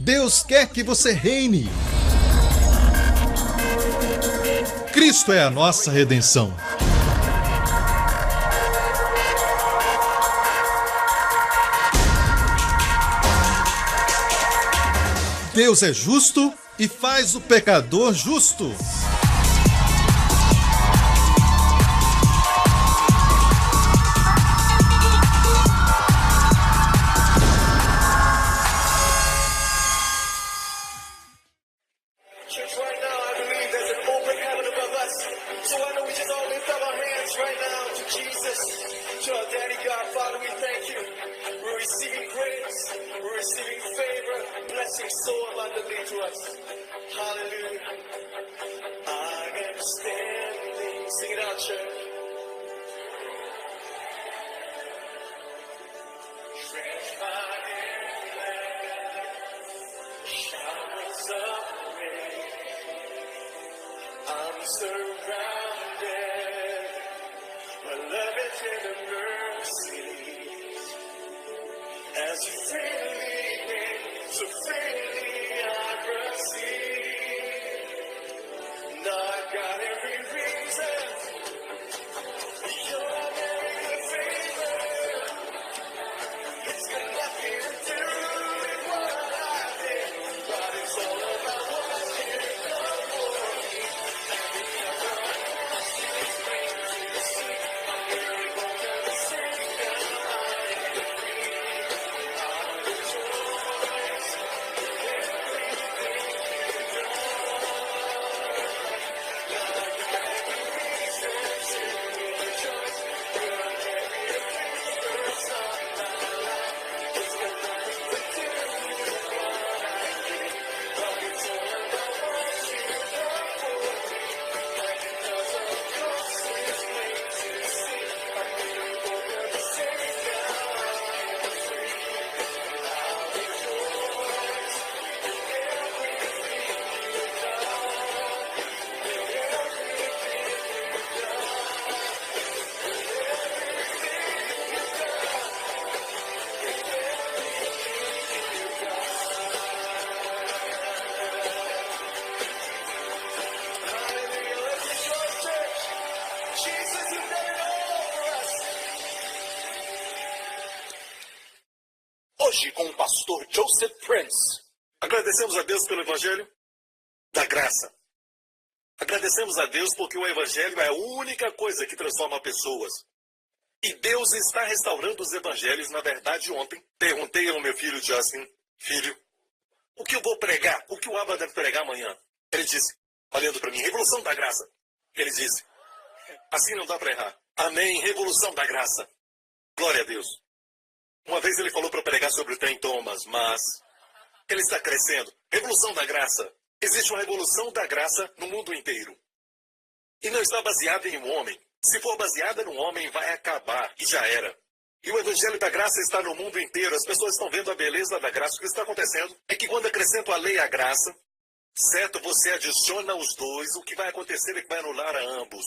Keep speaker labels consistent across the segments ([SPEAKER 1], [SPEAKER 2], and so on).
[SPEAKER 1] Deus quer que você reine. Cristo é a nossa redenção. Deus é justo e faz o pecador justo.
[SPEAKER 2] Hoje com o pastor Joseph Prince. Agradecemos a Deus pelo Evangelho da Graça. Agradecemos a Deus porque o Evangelho é a única coisa que transforma pessoas. E Deus está restaurando os Evangelhos. Na verdade, ontem, perguntei ao meu filho Justin, filho, o que eu vou pregar? O que o Abba deve pregar amanhã? Ele disse, olhando para mim, Revolução da Graça. Ele disse, assim não dá para errar. Amém, Revolução da Graça. Glória a Deus. Uma vez ele falou para pregar sobre o trem Thomas, mas ele está crescendo. Revolução da Graça. Existe uma revolução da graça no mundo inteiro. E não está baseada em um homem. Se for baseada num homem, vai acabar. E já era. E o Evangelho da Graça está no mundo inteiro. As pessoas estão vendo a beleza da graça. O que está acontecendo é que quando acrescento a lei à graça, certo, você adiciona os dois, o que vai acontecer é que vai anular a ambos.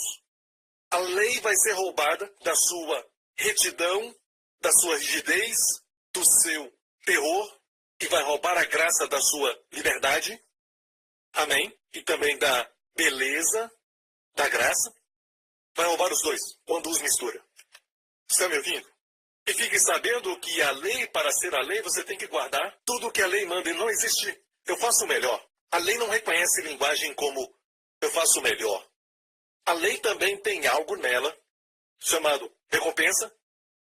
[SPEAKER 2] A lei vai ser roubada da sua retidão, da sua rigidez, do seu terror, e vai roubar a graça da sua liberdade. Amém? E também da beleza da graça. Vai roubar os dois, quando os mistura. Está me ouvindo? E fique sabendo que a lei, para ser a lei, você tem que guardar tudo o que a lei manda e não existe. Eu faço melhor. A lei não reconhece linguagem como eu faço melhor. A lei também tem algo nela chamado recompensa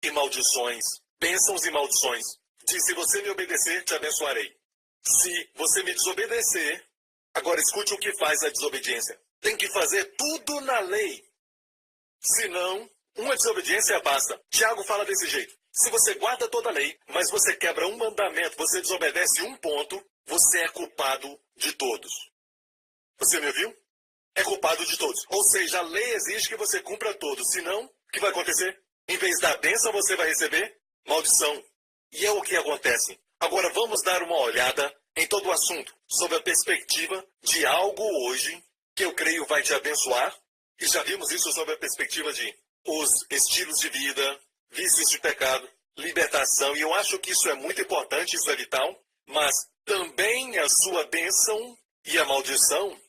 [SPEAKER 2] e maldições. Bênçãos e maldições. Diz, se você me obedecer, te abençoarei. Se você me desobedecer, agora escute o que faz a desobediência. Tem que fazer tudo na lei. Senão, uma desobediência basta. Tiago fala desse jeito. Se você guarda toda a lei, mas você quebra um mandamento, você desobedece um ponto, você é culpado de todos. Você me ouviu? É culpado de todos. Ou seja, a lei exige que você cumpra todos. Senão, o que vai acontecer? Em vez da bênção, você vai receber maldição. E é o que acontece. Agora vamos dar uma olhada em todo o assunto, sob a perspectiva de algo hoje que eu creio vai te abençoar. E já vimos isso sob a perspectiva de os estilos de vida, vícios de pecado, libertação. E eu acho que isso é muito importante, isso é vital. Mas também a sua bênção e a maldição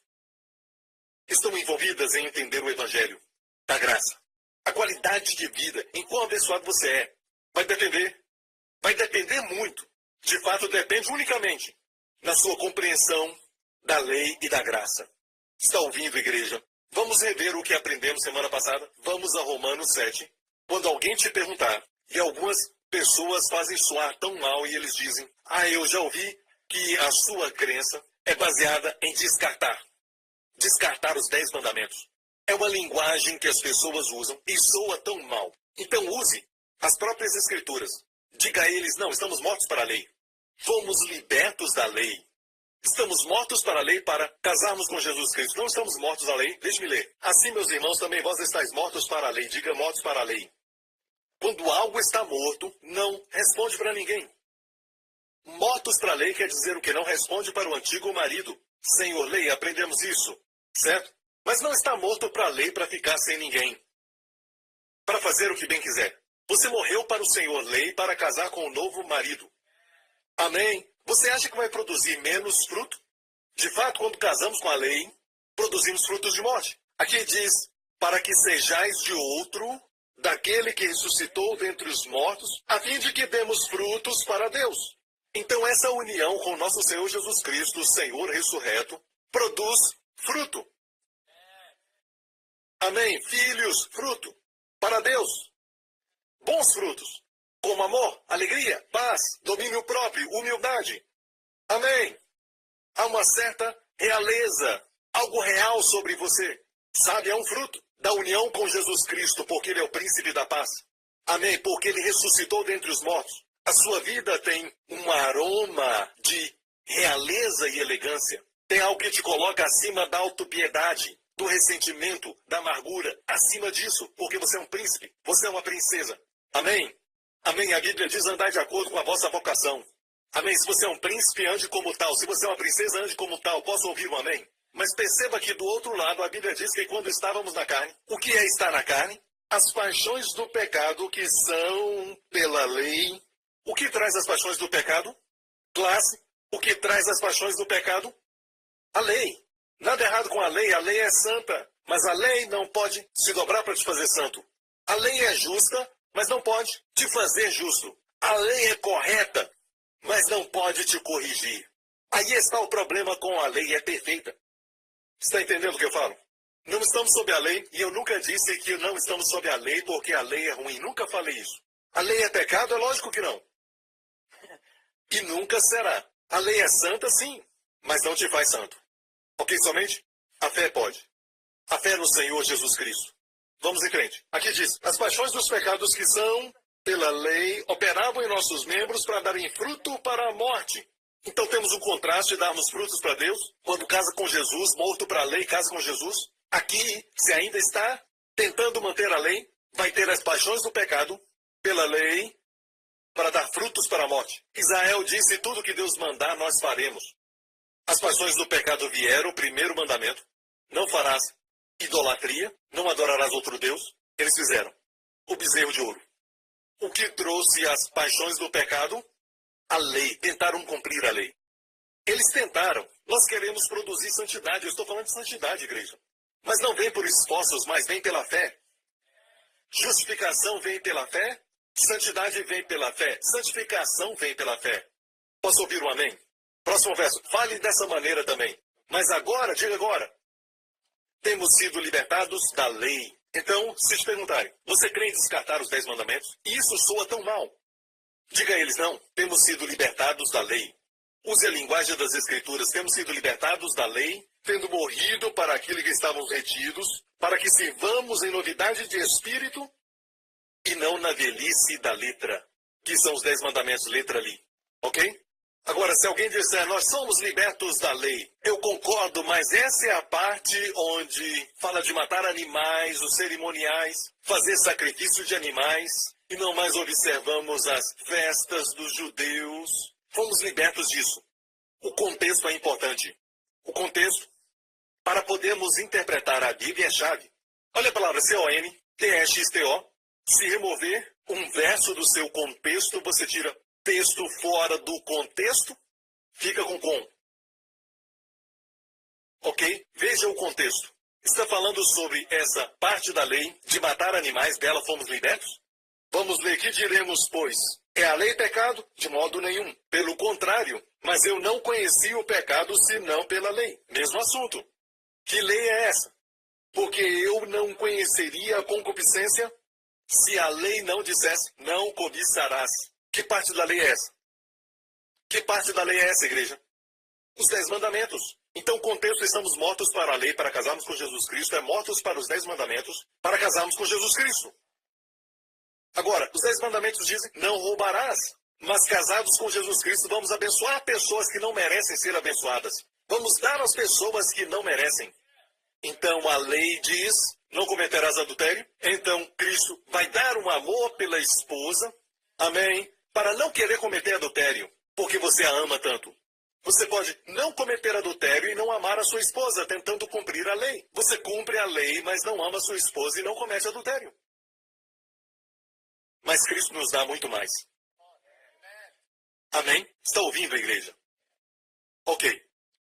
[SPEAKER 2] estão envolvidas em entender o Evangelho da graça. A qualidade de vida, em quão abençoado você é, vai depender muito. De fato, depende unicamente na sua compreensão da lei e da graça. Está ouvindo, igreja? Vamos rever o que aprendemos semana passada? Vamos a Romanos 7. Quando alguém te perguntar, e algumas pessoas fazem soar tão mal e eles dizem, eu já ouvi que a sua crença é baseada em descartar os 10 mandamentos. É uma linguagem que as pessoas usam e soa tão mal. Então use as próprias escrituras. Diga a eles, não, estamos mortos para a lei. Fomos libertos da lei. Estamos mortos para a lei para casarmos com Jesus Cristo. Não estamos mortos à lei. Deixe-me ler. Assim, meus irmãos, também vós estáis mortos para a lei. Diga mortos para a lei. Quando algo está morto, não responde para ninguém. Mortos para a lei quer dizer o que? Não responde para o antigo marido. Senhor lei, aprendemos isso, certo? Mas não está morto para a lei para ficar sem ninguém. Para fazer o que bem quiser. Você morreu para o Senhor lei para casar com o novo marido. Amém? Você acha que vai produzir menos fruto? De fato, quando casamos com a lei, produzimos frutos de morte. Aqui diz, para que sejais de outro, daquele que ressuscitou dentre os mortos, a fim de que demos frutos para Deus. Então essa união com nosso Senhor Jesus Cristo, o Senhor ressurreto, produz fruto. Amém? Filhos, fruto. Para Deus. Bons frutos. Como amor, alegria, paz, domínio próprio, humildade. Amém? Há uma certa realeza, algo real sobre você. Sabe, é um fruto da união com Jesus Cristo, porque Ele é o príncipe da paz. Amém? Porque Ele ressuscitou dentre os mortos. A sua vida tem um aroma de realeza e elegância. Tem algo que te coloca acima da autopiedade, do ressentimento, da amargura. Acima disso, porque você é um príncipe, você é uma princesa. Amém? Amém. A Bíblia diz andar de acordo com a vossa vocação. Amém. Se você é um príncipe, ande como tal. Se você é uma princesa, ande como tal. Posso ouvir um amém? Mas perceba que do outro lado, a Bíblia diz que quando estávamos na carne, o que é estar na carne? As paixões do pecado que são pela lei. O que traz as paixões do pecado? Classe. O que traz as paixões do pecado? A lei. Nada errado com a lei é santa. Mas a lei não pode se dobrar para te fazer santo. A lei é justa, mas não pode te fazer justo. A lei é correta, mas não pode te corrigir. Aí está o problema com a lei, é perfeita. Está entendendo o que eu falo? Não estamos sob a lei, e eu nunca disse que não estamos sob a lei porque a lei é ruim. Nunca falei isso. A lei é pecado? É lógico que não. E nunca será. A lei é santa, sim, mas não te faz santo. Ok, somente? A fé pode. A fé no Senhor Jesus Cristo. Vamos em frente. Aqui diz, as paixões dos pecados que são, pela lei, operavam em nossos membros para darem fruto para a morte. Então temos um contraste de darmos frutos para Deus. Quando casa com Jesus, morto para a lei, casa com Jesus. Aqui, se ainda está tentando manter a lei, vai ter as paixões do pecado, pela lei, para dar frutos para a morte. Israel disse, tudo que Deus mandar, nós faremos. As paixões do pecado vieram, o primeiro mandamento, não farás idolatria, não adorarás outro Deus. Eles fizeram o bezerro de ouro. O que trouxe as paixões do pecado? A lei. Tentaram cumprir a lei. Eles tentaram. Nós queremos produzir santidade. Eu estou falando de santidade, igreja. Mas não vem por esforços, mas vem pela fé. Justificação vem pela fé. Santidade vem pela fé. Santificação vem pela fé. Posso ouvir um amém? Próximo verso. Fale dessa maneira também. Mas agora, diga agora. Temos sido libertados da lei. Então, se te perguntarem, você crê em descartar os 10 mandamentos? E isso soa tão mal. Diga a eles, não, temos sido libertados da lei. Use a linguagem das Escrituras, temos sido libertados da lei, tendo morrido para aquilo que estávamos retidos, para que sirvamos em novidade de espírito e não na velhice da letra, que são os 10 mandamentos, letra ali. Ok? Agora, se alguém disser, nós somos libertos da lei, eu concordo, mas essa é a parte onde fala de matar animais, os cerimoniais, fazer sacrifício de animais, e não mais observamos as festas dos judeus. Fomos libertos disso. O contexto é importante. O contexto, para podermos interpretar a Bíblia, é chave. Olha a palavra C-O-N-T-E-X-T-O. Se remover um verso do seu contexto, você tira texto fora do contexto, fica com. Ok? Veja o contexto. Está falando sobre essa parte da lei de matar animais, dela fomos libertos? Vamos ler que diremos, pois. É a lei pecado? De modo nenhum. Pelo contrário, mas eu não conheci o pecado senão pela lei. Mesmo assunto. Que lei é essa? Porque eu não conheceria a concupiscência se a lei não dissesse, não cobiçarás. Que parte da lei é essa? Que parte da lei é essa, igreja? Os 10 mandamentos. Então, o contexto, estamos mortos para a lei, para casarmos com Jesus Cristo, é mortos para os 10 mandamentos, para casarmos com Jesus Cristo. Agora, os 10 mandamentos dizem, não roubarás. Mas casados com Jesus Cristo, vamos abençoar pessoas que não merecem ser abençoadas. Vamos dar às pessoas que não merecem. Então, a lei diz, não cometerás adultério. Então, Cristo vai dar um amor pela esposa, amém, para não querer cometer adultério, porque você a ama tanto. Você pode não cometer adultério e não amar a sua esposa, tentando cumprir a lei. Você cumpre a lei, mas não ama a sua esposa e não comete adultério. Mas Cristo nos dá muito mais. Amém? Está ouvindo, a igreja? Ok.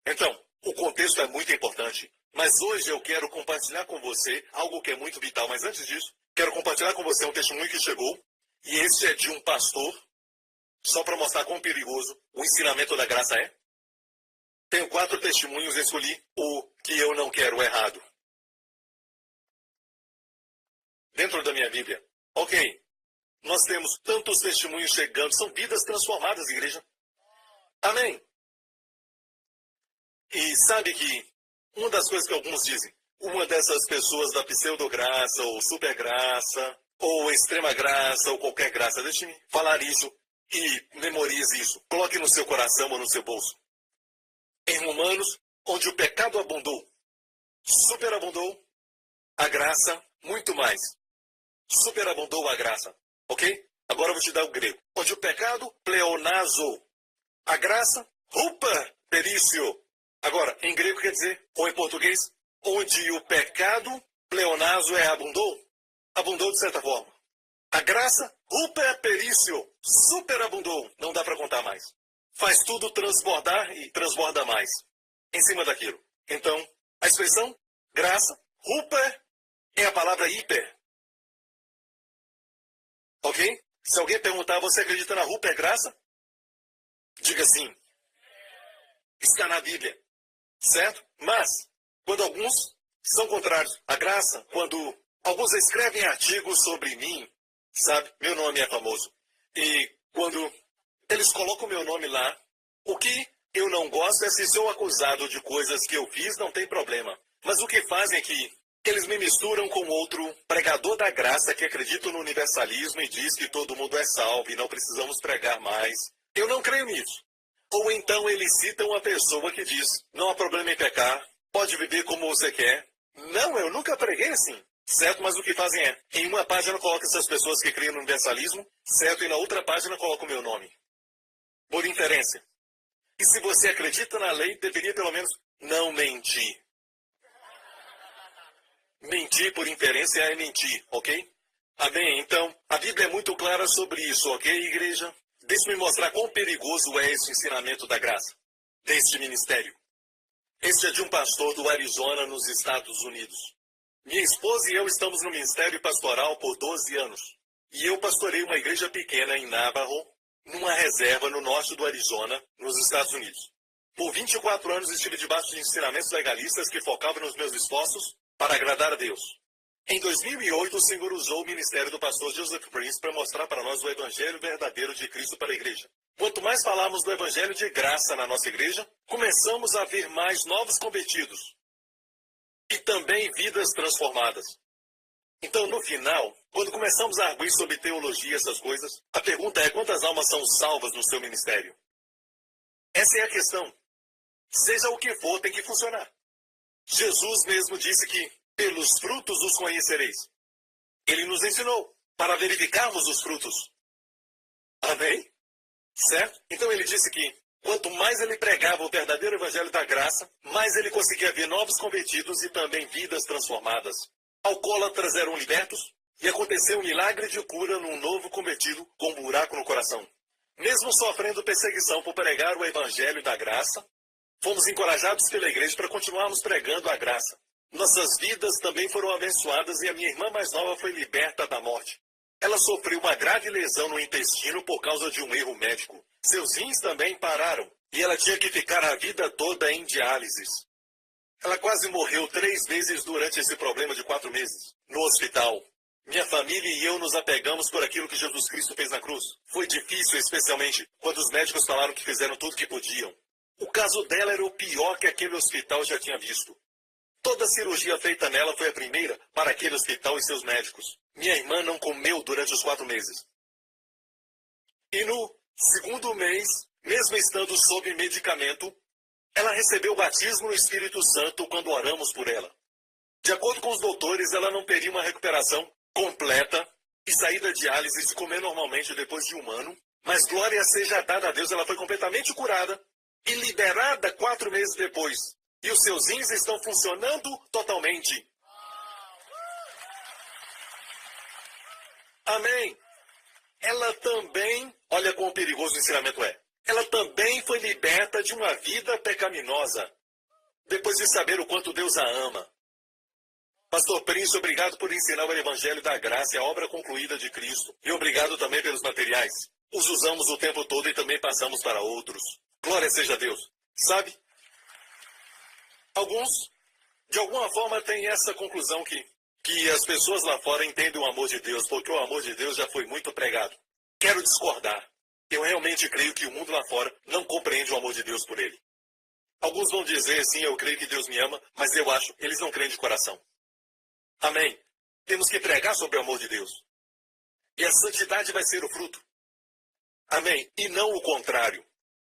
[SPEAKER 2] Então, o contexto é muito importante. Mas hoje eu quero compartilhar com você algo que é muito vital. Mas antes disso, quero compartilhar com você um testemunho que chegou. E esse é de um pastor, só para mostrar quão perigoso o ensinamento da graça é. Tenho 4 testemunhos, escolhi o que eu não quero errado. Dentro da minha Bíblia. Ok. Nós temos tantos testemunhos chegando. São vidas transformadas, igreja. Amém. E sabe que uma das coisas que alguns dizem, uma dessas pessoas da pseudograça, ou supergraça, ou extrema graça, ou qualquer graça, deixe-me falar isso e memorize isso. Coloque no seu coração ou no seu bolso. Em Romanos, onde o pecado abundou, superabundou a graça muito mais. Superabundou a graça. Ok? Agora eu vou te dar o grego. Onde o pecado, pleonazo. A graça, rupa, perício. Agora, em grego quer dizer, ou em português, onde o pecado, pleonazo, abundou. Abundou de certa forma. A graça, rupa, perício. Superabundou. Não dá para contar mais. Faz tudo transbordar e transborda mais. Em cima daquilo. Então, a expressão, graça, rupa, é a palavra hiper. Ok? Se alguém perguntar, você acredita na rupa graça? Diga sim. Está na Bíblia. Certo? Mas, quando alguns são contrários à graça, quando alguns escrevem artigos sobre mim, sabe? Meu nome é famoso. E quando eles colocam meu nome lá, o que eu não gosto é se sou acusado de coisas que eu fiz, não tem problema. Mas o que fazem é que eles me misturam com outro pregador da graça que acredita no universalismo e diz que todo mundo é salvo e não precisamos pregar mais. Eu não creio nisso. Ou então eles citam uma pessoa que diz, não há problema em pecar, pode viver como você quer. Não, eu nunca preguei assim. Certo? Mas o que fazem é, em uma página coloca essas pessoas que criam no universalismo, certo? E na outra página coloca o meu nome. Por inferência. E se você acredita na lei, deveria pelo menos não mentir. Mentir por inferência é mentir, ok? Amém? Então, a Bíblia é muito clara sobre isso, ok, igreja? Deixe-me mostrar quão perigoso é esse ensinamento da graça, deste ministério. Este é de um pastor do Arizona, nos Estados Unidos. Minha esposa e eu estamos no ministério pastoral por 12 anos. E eu pastorei uma igreja pequena em Navajo, numa reserva no norte do Arizona, nos Estados Unidos. Por 24 anos estive debaixo de ensinamentos legalistas que focavam nos meus esforços para agradar a Deus. Em 2008, o Senhor usou o ministério do pastor Joseph Prince para mostrar para nós o evangelho verdadeiro de Cristo para a igreja. Quanto mais falamos do evangelho de graça na nossa igreja, começamos a ver mais novos convertidos e também vidas transformadas. Então, no final, quando começamos a arguir sobre teologia e essas coisas, a pergunta é quantas almas são salvas no seu ministério? Essa é a questão. Seja o que for, tem que funcionar. Jesus mesmo disse que pelos frutos os conhecereis. Ele nos ensinou para verificarmos os frutos. Amém? Certo? Então ele disse que quanto mais ele pregava o verdadeiro evangelho da graça, mais ele conseguia ver novos convertidos e também vidas transformadas. Alcoólatras eram libertos e aconteceu um milagre de cura num novo convertido com um buraco no coração. Mesmo sofrendo perseguição por pregar o evangelho da graça, fomos encorajados pela igreja para continuarmos pregando a graça. Nossas vidas também foram abençoadas e a minha irmã mais nova foi liberta da morte. Ela sofreu uma grave lesão no intestino por causa de um erro médico. Seus rins também pararam e ela tinha que ficar a vida toda em diálises. Ela quase morreu 3 vezes durante esse problema de 4 meses, no hospital. Minha família e eu nos apegamos por aquilo que Jesus Cristo fez na cruz. Foi difícil, especialmente quando os médicos falaram que fizeram tudo o que podiam. O caso dela era o pior que aquele hospital já tinha visto. Toda a cirurgia feita nela foi a primeira para aquele hospital e seus médicos. Minha irmã não comeu durante os 4 meses. E no 2º mês, mesmo estando sob medicamento, ela recebeu o batismo no Espírito Santo quando oramos por ela. De acordo com os doutores, ela não teria uma recuperação completa e sair da diálise e comer normalmente depois de 1 ano, mas glória seja dada a Deus, ela foi completamente curada e liberada 4 meses depois. E os seus rins estão funcionando totalmente. Amém. Ela também, olha quão perigoso o ensinamento é, ela também foi liberta de uma vida pecaminosa, depois de saber o quanto Deus a ama. Pastor Prince, obrigado por ensinar o Evangelho da Graça e a obra concluída de Cristo. E obrigado também pelos materiais. Os usamos o tempo todo e também passamos para outros. Glória seja a Deus. Sabe? Alguns, de alguma forma, têm essa conclusão que as pessoas lá fora entendem o amor de Deus, porque o amor de Deus já foi muito pregado. Quero discordar. Eu realmente creio que o mundo lá fora não compreende o amor de Deus por ele. Alguns vão dizer, sim, eu creio que Deus me ama, mas eu acho, eles não creem de coração. Amém. Temos que pregar sobre o amor de Deus. E a santidade vai ser o fruto. Amém. E não o contrário.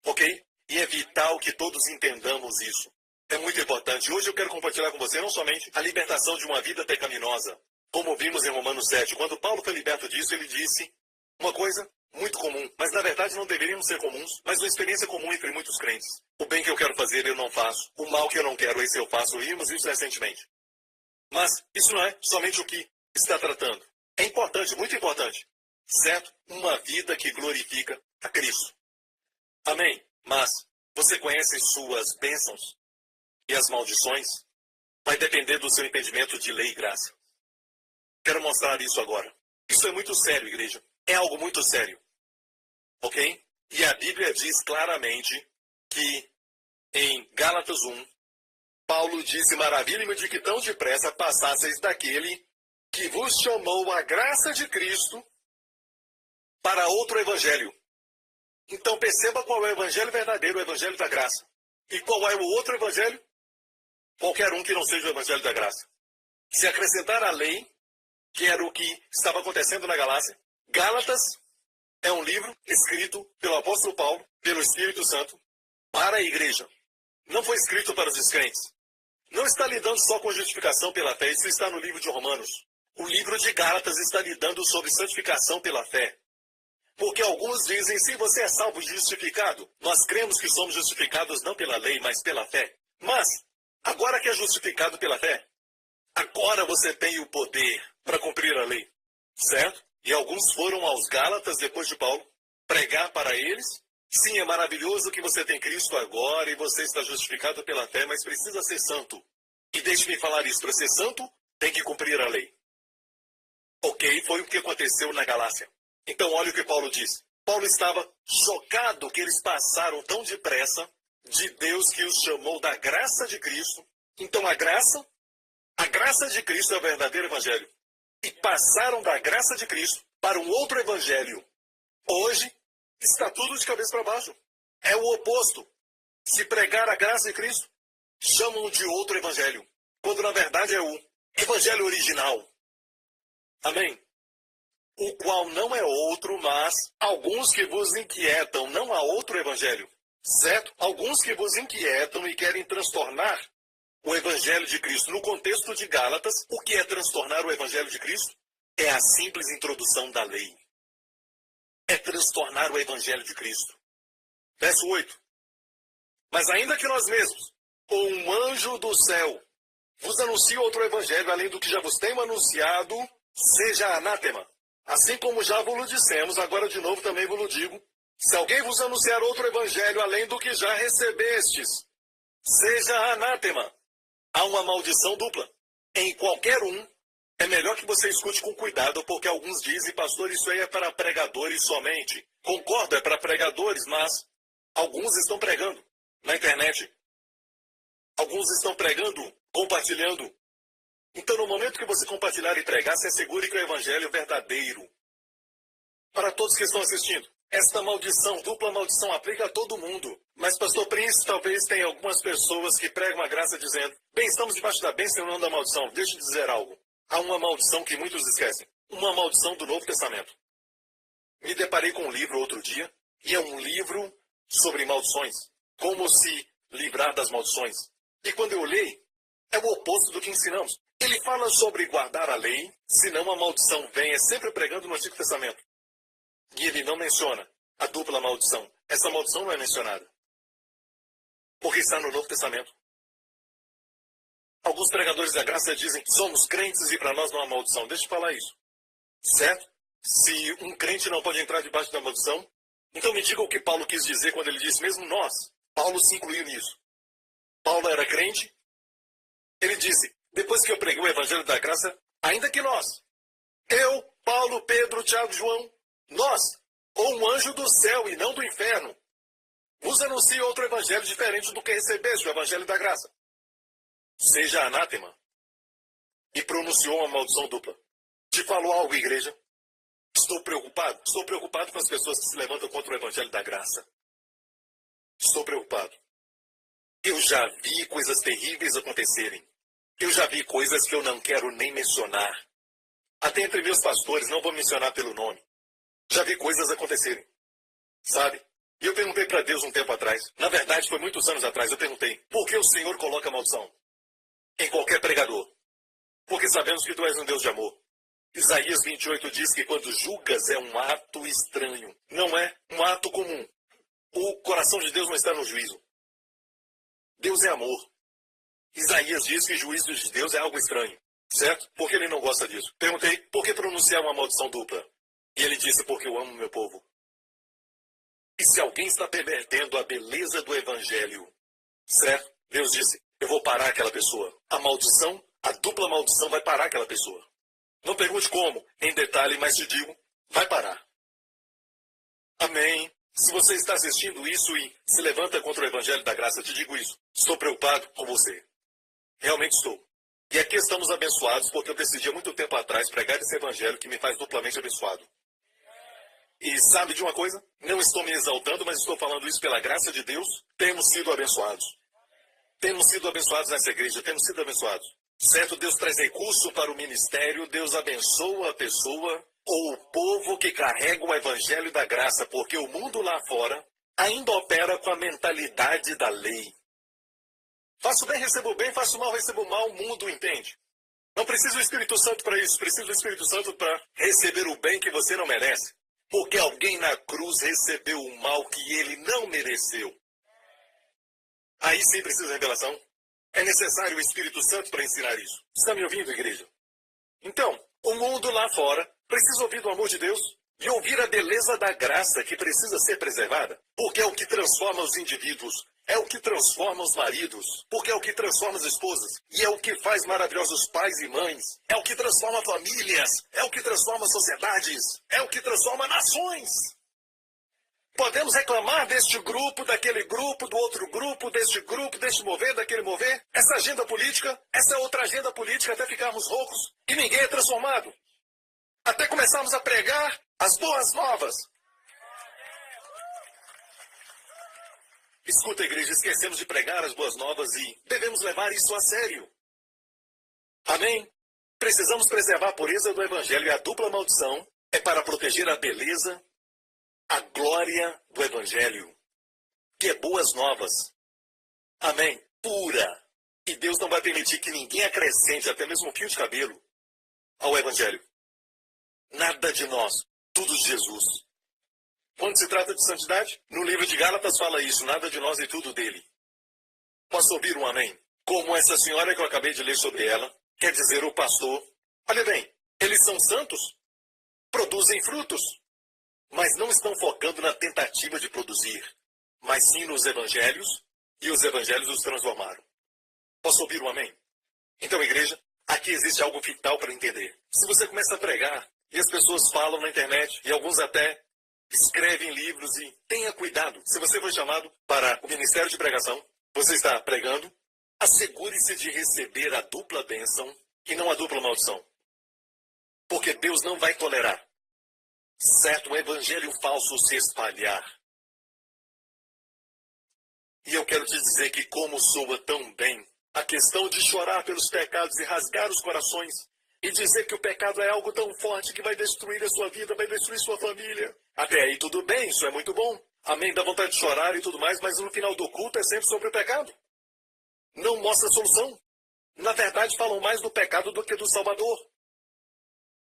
[SPEAKER 2] Ok? E é vital que todos entendamos isso. É muito importante. Hoje eu quero compartilhar com você não somente a libertação de uma vida pecaminosa, como vimos em Romanos 7. Quando Paulo foi liberto disso, ele disse uma coisa muito comum, mas na verdade não deveríamos ser comuns, mas uma experiência comum entre muitos crentes. O bem que eu quero fazer eu não faço. O mal que eu não quero, esse eu faço. Vimos isso recentemente. Mas isso não é somente o que está tratando. É importante, muito importante. Certo? Uma vida que glorifica a Cristo. Amém? Mas você conhece suas bênçãos e as maldições? Vai depender do seu entendimento de lei e graça. Quero mostrar isso agora. Isso é muito sério, igreja. É algo muito sério. Ok? E a Bíblia diz claramente que em Gálatas 1, Paulo disse, maravilha-me de que tão depressa passasseis daquele que vos chamou a graça de Cristo para outro evangelho. Então perceba qual é o evangelho verdadeiro, o evangelho da graça. E qual é o outro evangelho? Qualquer um que não seja o evangelho da graça. Se acrescentar a lei, que era o que estava acontecendo na Galácia, Gálatas é um livro escrito pelo apóstolo Paulo, pelo Espírito Santo, para a igreja. Não foi escrito para os descrentes. Não está lidando só com justificação pela fé, isso está no livro de Romanos. O livro de Gálatas está lidando sobre santificação pela fé. Porque alguns dizem, se você é salvo e justificado, nós cremos que somos justificados não pela lei, mas pela fé. Mas, agora que é justificado pela fé, agora você tem o poder para cumprir a lei. Certo? E alguns foram aos Gálatas, depois de Paulo, pregar para eles. Sim, é maravilhoso que você tem Cristo agora e você está justificado pela fé, mas precisa ser santo. E deixe-me falar isso, para ser santo, tem que cumprir a lei. Ok, foi o que aconteceu na Galácia. Então olha o que Paulo diz. Paulo estava chocado que eles passaram tão depressa de Deus que os chamou da graça de Cristo. Então a graça de Cristo é o verdadeiro evangelho. E passaram da graça de Cristo para um outro evangelho. Hoje, está tudo de cabeça para baixo. É o oposto. Se pregar a graça de Cristo, chamam de outro evangelho. Quando na verdade é o evangelho original. Amém? O qual não é outro, mas alguns que vos inquietam. Não há outro evangelho. Certo? Alguns que vos inquietam e querem transtornar o evangelho de Cristo. No contexto de Gálatas, o que é transtornar o evangelho de Cristo? É a simples introdução da lei. É transtornar o evangelho de Cristo. Verso 8. Mas ainda que nós mesmos, ou um anjo do céu, vos anuncie outro evangelho, além do que já vos tenho anunciado, seja anátema. Assim como já vos dissemos, agora de novo também vos digo, Se alguém vos anunciar outro evangelho além do que já recebestes, seja anátema. Há uma maldição dupla. Em qualquer um, é melhor que você escute com cuidado, porque alguns dizem, pastor, isso aí é para pregadores somente. Concordo, é para pregadores, mas alguns estão pregando na internet. Alguns estão pregando, compartilhando. Então, no momento que você compartilhar e pregar, se assegure que o evangelho é verdadeiro. Para todos que estão assistindo, esta maldição, dupla maldição, aplica a todo mundo. Mas, pastor Prince, talvez tenha algumas pessoas que pregam a graça dizendo, bem, estamos debaixo da bênção e não da maldição. Deixa eu dizer algo. Há uma maldição que muitos esquecem. Uma maldição do Novo Testamento. Me deparei com um livro outro dia, e é um livro sobre maldições. Como se livrar das maldições. E quando eu olhei, é o oposto do que ensinamos. Ele fala sobre guardar a lei, senão a maldição vem. É sempre pregando no Antigo Testamento. E ele não menciona a dupla maldição. Essa maldição não é mencionada. Porque está no Novo Testamento. Alguns pregadores da graça dizem que somos crentes e para nós não há maldição. Deixa eu falar isso. Certo? Se um crente não pode entrar debaixo da maldição, então me diga o que Paulo quis dizer quando ele disse, mesmo nós. Paulo se incluiu nisso. Paulo era crente. Ele disse, depois que eu preguei o evangelho da graça, ainda que nós, eu, Paulo, Pedro, Tiago, João, nós, ou um anjo do céu e não do inferno, vos anuncio outro evangelho diferente do que recebeste, o evangelho da graça. Seja anátema. E pronunciou uma maldição dupla. Te falo algo, igreja? Estou preocupado. Estou preocupado com as pessoas que se levantam contra o evangelho da graça. Estou preocupado. Eu já vi coisas terríveis acontecerem. Eu já vi coisas que eu não quero nem mencionar. Até entre meus pastores, não vou mencionar pelo nome. Já vi coisas acontecerem. Sabe? E eu perguntei para Deus um tempo atrás. Na verdade, foi muitos anos atrás. Eu perguntei, por que o Senhor coloca maldição em qualquer pregador? Porque sabemos que tu és um Deus de amor. Isaías 28 diz que quando julgas é um ato estranho. Não é um ato comum. O coração de Deus não está no juízo. Deus é amor. Isaías diz que o juízo de Deus é algo estranho. Certo? Porque ele não gosta disso. Perguntei, por que pronunciar uma maldição dupla? E ele disse, porque eu amo meu povo. E se alguém está pervertendo a beleza do evangelho, certo? Deus disse, eu vou parar aquela pessoa. A maldição, a dupla maldição vai parar aquela pessoa. Não pergunte como, em detalhe, mas te digo, vai parar. Amém. Se você está assistindo isso e se levanta contra o evangelho da graça, eu te digo isso. Estou preocupado com você. Realmente estou. E aqui estamos abençoados porque eu decidi há muito tempo atrás pregar esse evangelho que me faz duplamente abençoado. E sabe de uma coisa? Não estou me exaltando, mas estou falando isso pela graça de Deus. Temos sido abençoados. Temos sido abençoados nessa igreja, temos sido abençoados. Certo, Deus traz recurso para o ministério, Deus abençoa a pessoa ou o povo que carrega o evangelho da graça, porque o mundo lá fora ainda opera com a mentalidade da lei. Faço bem, recebo bem, faço mal, recebo mal, o mundo entende. Não precisa do Espírito Santo para isso, precisa do Espírito Santo para receber o bem que você não merece. Porque alguém na cruz recebeu o mal que ele não mereceu. Aí sim precisa de revelação. É necessário o Espírito Santo para ensinar isso. Está me ouvindo, igreja? Então, o mundo lá fora precisa ouvir do amor de Deus e ouvir a beleza da graça que precisa ser preservada. Porque é o que transforma os indivíduos. É o que transforma os maridos, porque é o que transforma as esposas, e é o que faz maravilhosos pais e mães, é o que transforma famílias, é o que transforma sociedades, é o que transforma nações. Podemos reclamar deste grupo, daquele grupo, do outro grupo, deste mover, daquele mover, essa agenda política, essa outra agenda política, até ficarmos roucos, e ninguém é transformado. Até começarmos a pregar as boas novas. Escuta, igreja, esquecemos de pregar as boas novas e devemos levar isso a sério. Amém? Precisamos preservar a pureza do evangelho e a dupla maldição é para proteger a beleza, a glória do evangelho, que é boas novas. Amém? Pura. E Deus não vai permitir que ninguém acrescente, até mesmo um fio de cabelo, ao evangelho. Nada de nós, tudo de Jesus. Quando se trata de santidade, no livro de Gálatas fala isso, nada de nós e tudo dele. Posso ouvir um amém? Como essa senhora que eu acabei de ler sobre ela, quer dizer o pastor. Olha bem, eles são santos, produzem frutos. mas não estão focando na tentativa de produzir, mas sim nos evangelhos, e os evangelhos os transformaram. Posso ouvir um amém? Então, igreja, aqui existe algo vital para entender. Se você começa a pregar, e as pessoas falam na internet, e alguns até escrevem livros, e tenha cuidado. Se você foi chamado para o ministério de pregação, você está pregando, assegure-se de receber a dupla bênção e não a dupla maldição. Porque Deus não vai tolerar certo um evangelho falso se espalhar. E eu quero te dizer que como soa tão bem a questão de chorar pelos pecados e rasgar os corações e dizer que o pecado é algo tão forte que vai destruir a sua vida, vai destruir sua família. Até aí tudo bem, isso é muito bom. Amém, dá vontade de chorar e tudo mais, mas no final do culto é sempre sobre o pecado. Não mostra solução. Na verdade, falam mais do pecado do que do Salvador.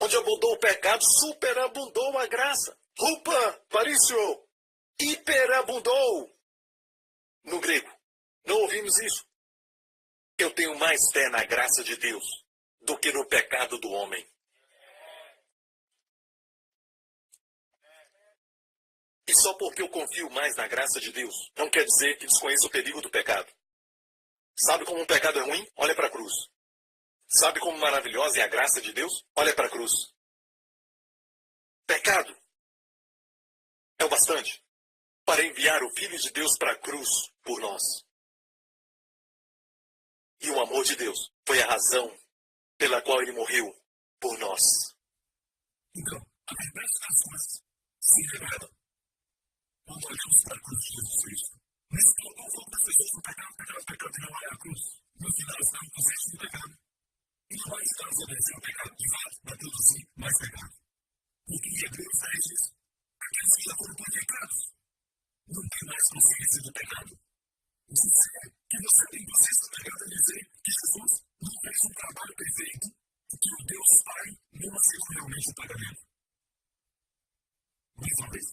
[SPEAKER 2] Onde abundou o pecado, superabundou a graça. Rupa, parício, hiperabundou. No grego, não ouvimos isso. Eu tenho mais fé na graça de Deus do que no pecado do homem. E só porque eu confio mais na graça de Deus, não quer dizer que desconheço o perigo do pecado. Sabe como um pecado é ruim? Olha para a cruz. Sabe como maravilhosa é a graça de Deus? Olha para a cruz. Pecado é o bastante para enviar o Filho de Deus para a cruz por nós. E o amor de Deus foi a razão pela qual ele morreu por nós. Então, a verdade das coisas se revela quando olhamos para a cruz de Jesus Cristo. Nesse ponto, não vamos perceber o pecado e não olhar a cruz. No final, estamos conscientes do pecado. E não vai estar obedecendo o pecado, de fato, para produzir mais pecado. Porque em Hebreus 10 diz, aqueles que já foram purificados não têm mais consciência do pecado. Dizer que você tem consciência do pecado é dizer que Jesus não fez um trabalho perfeito e que o Deus Pai não aceitou realmente o pagamento. Mais uma vez,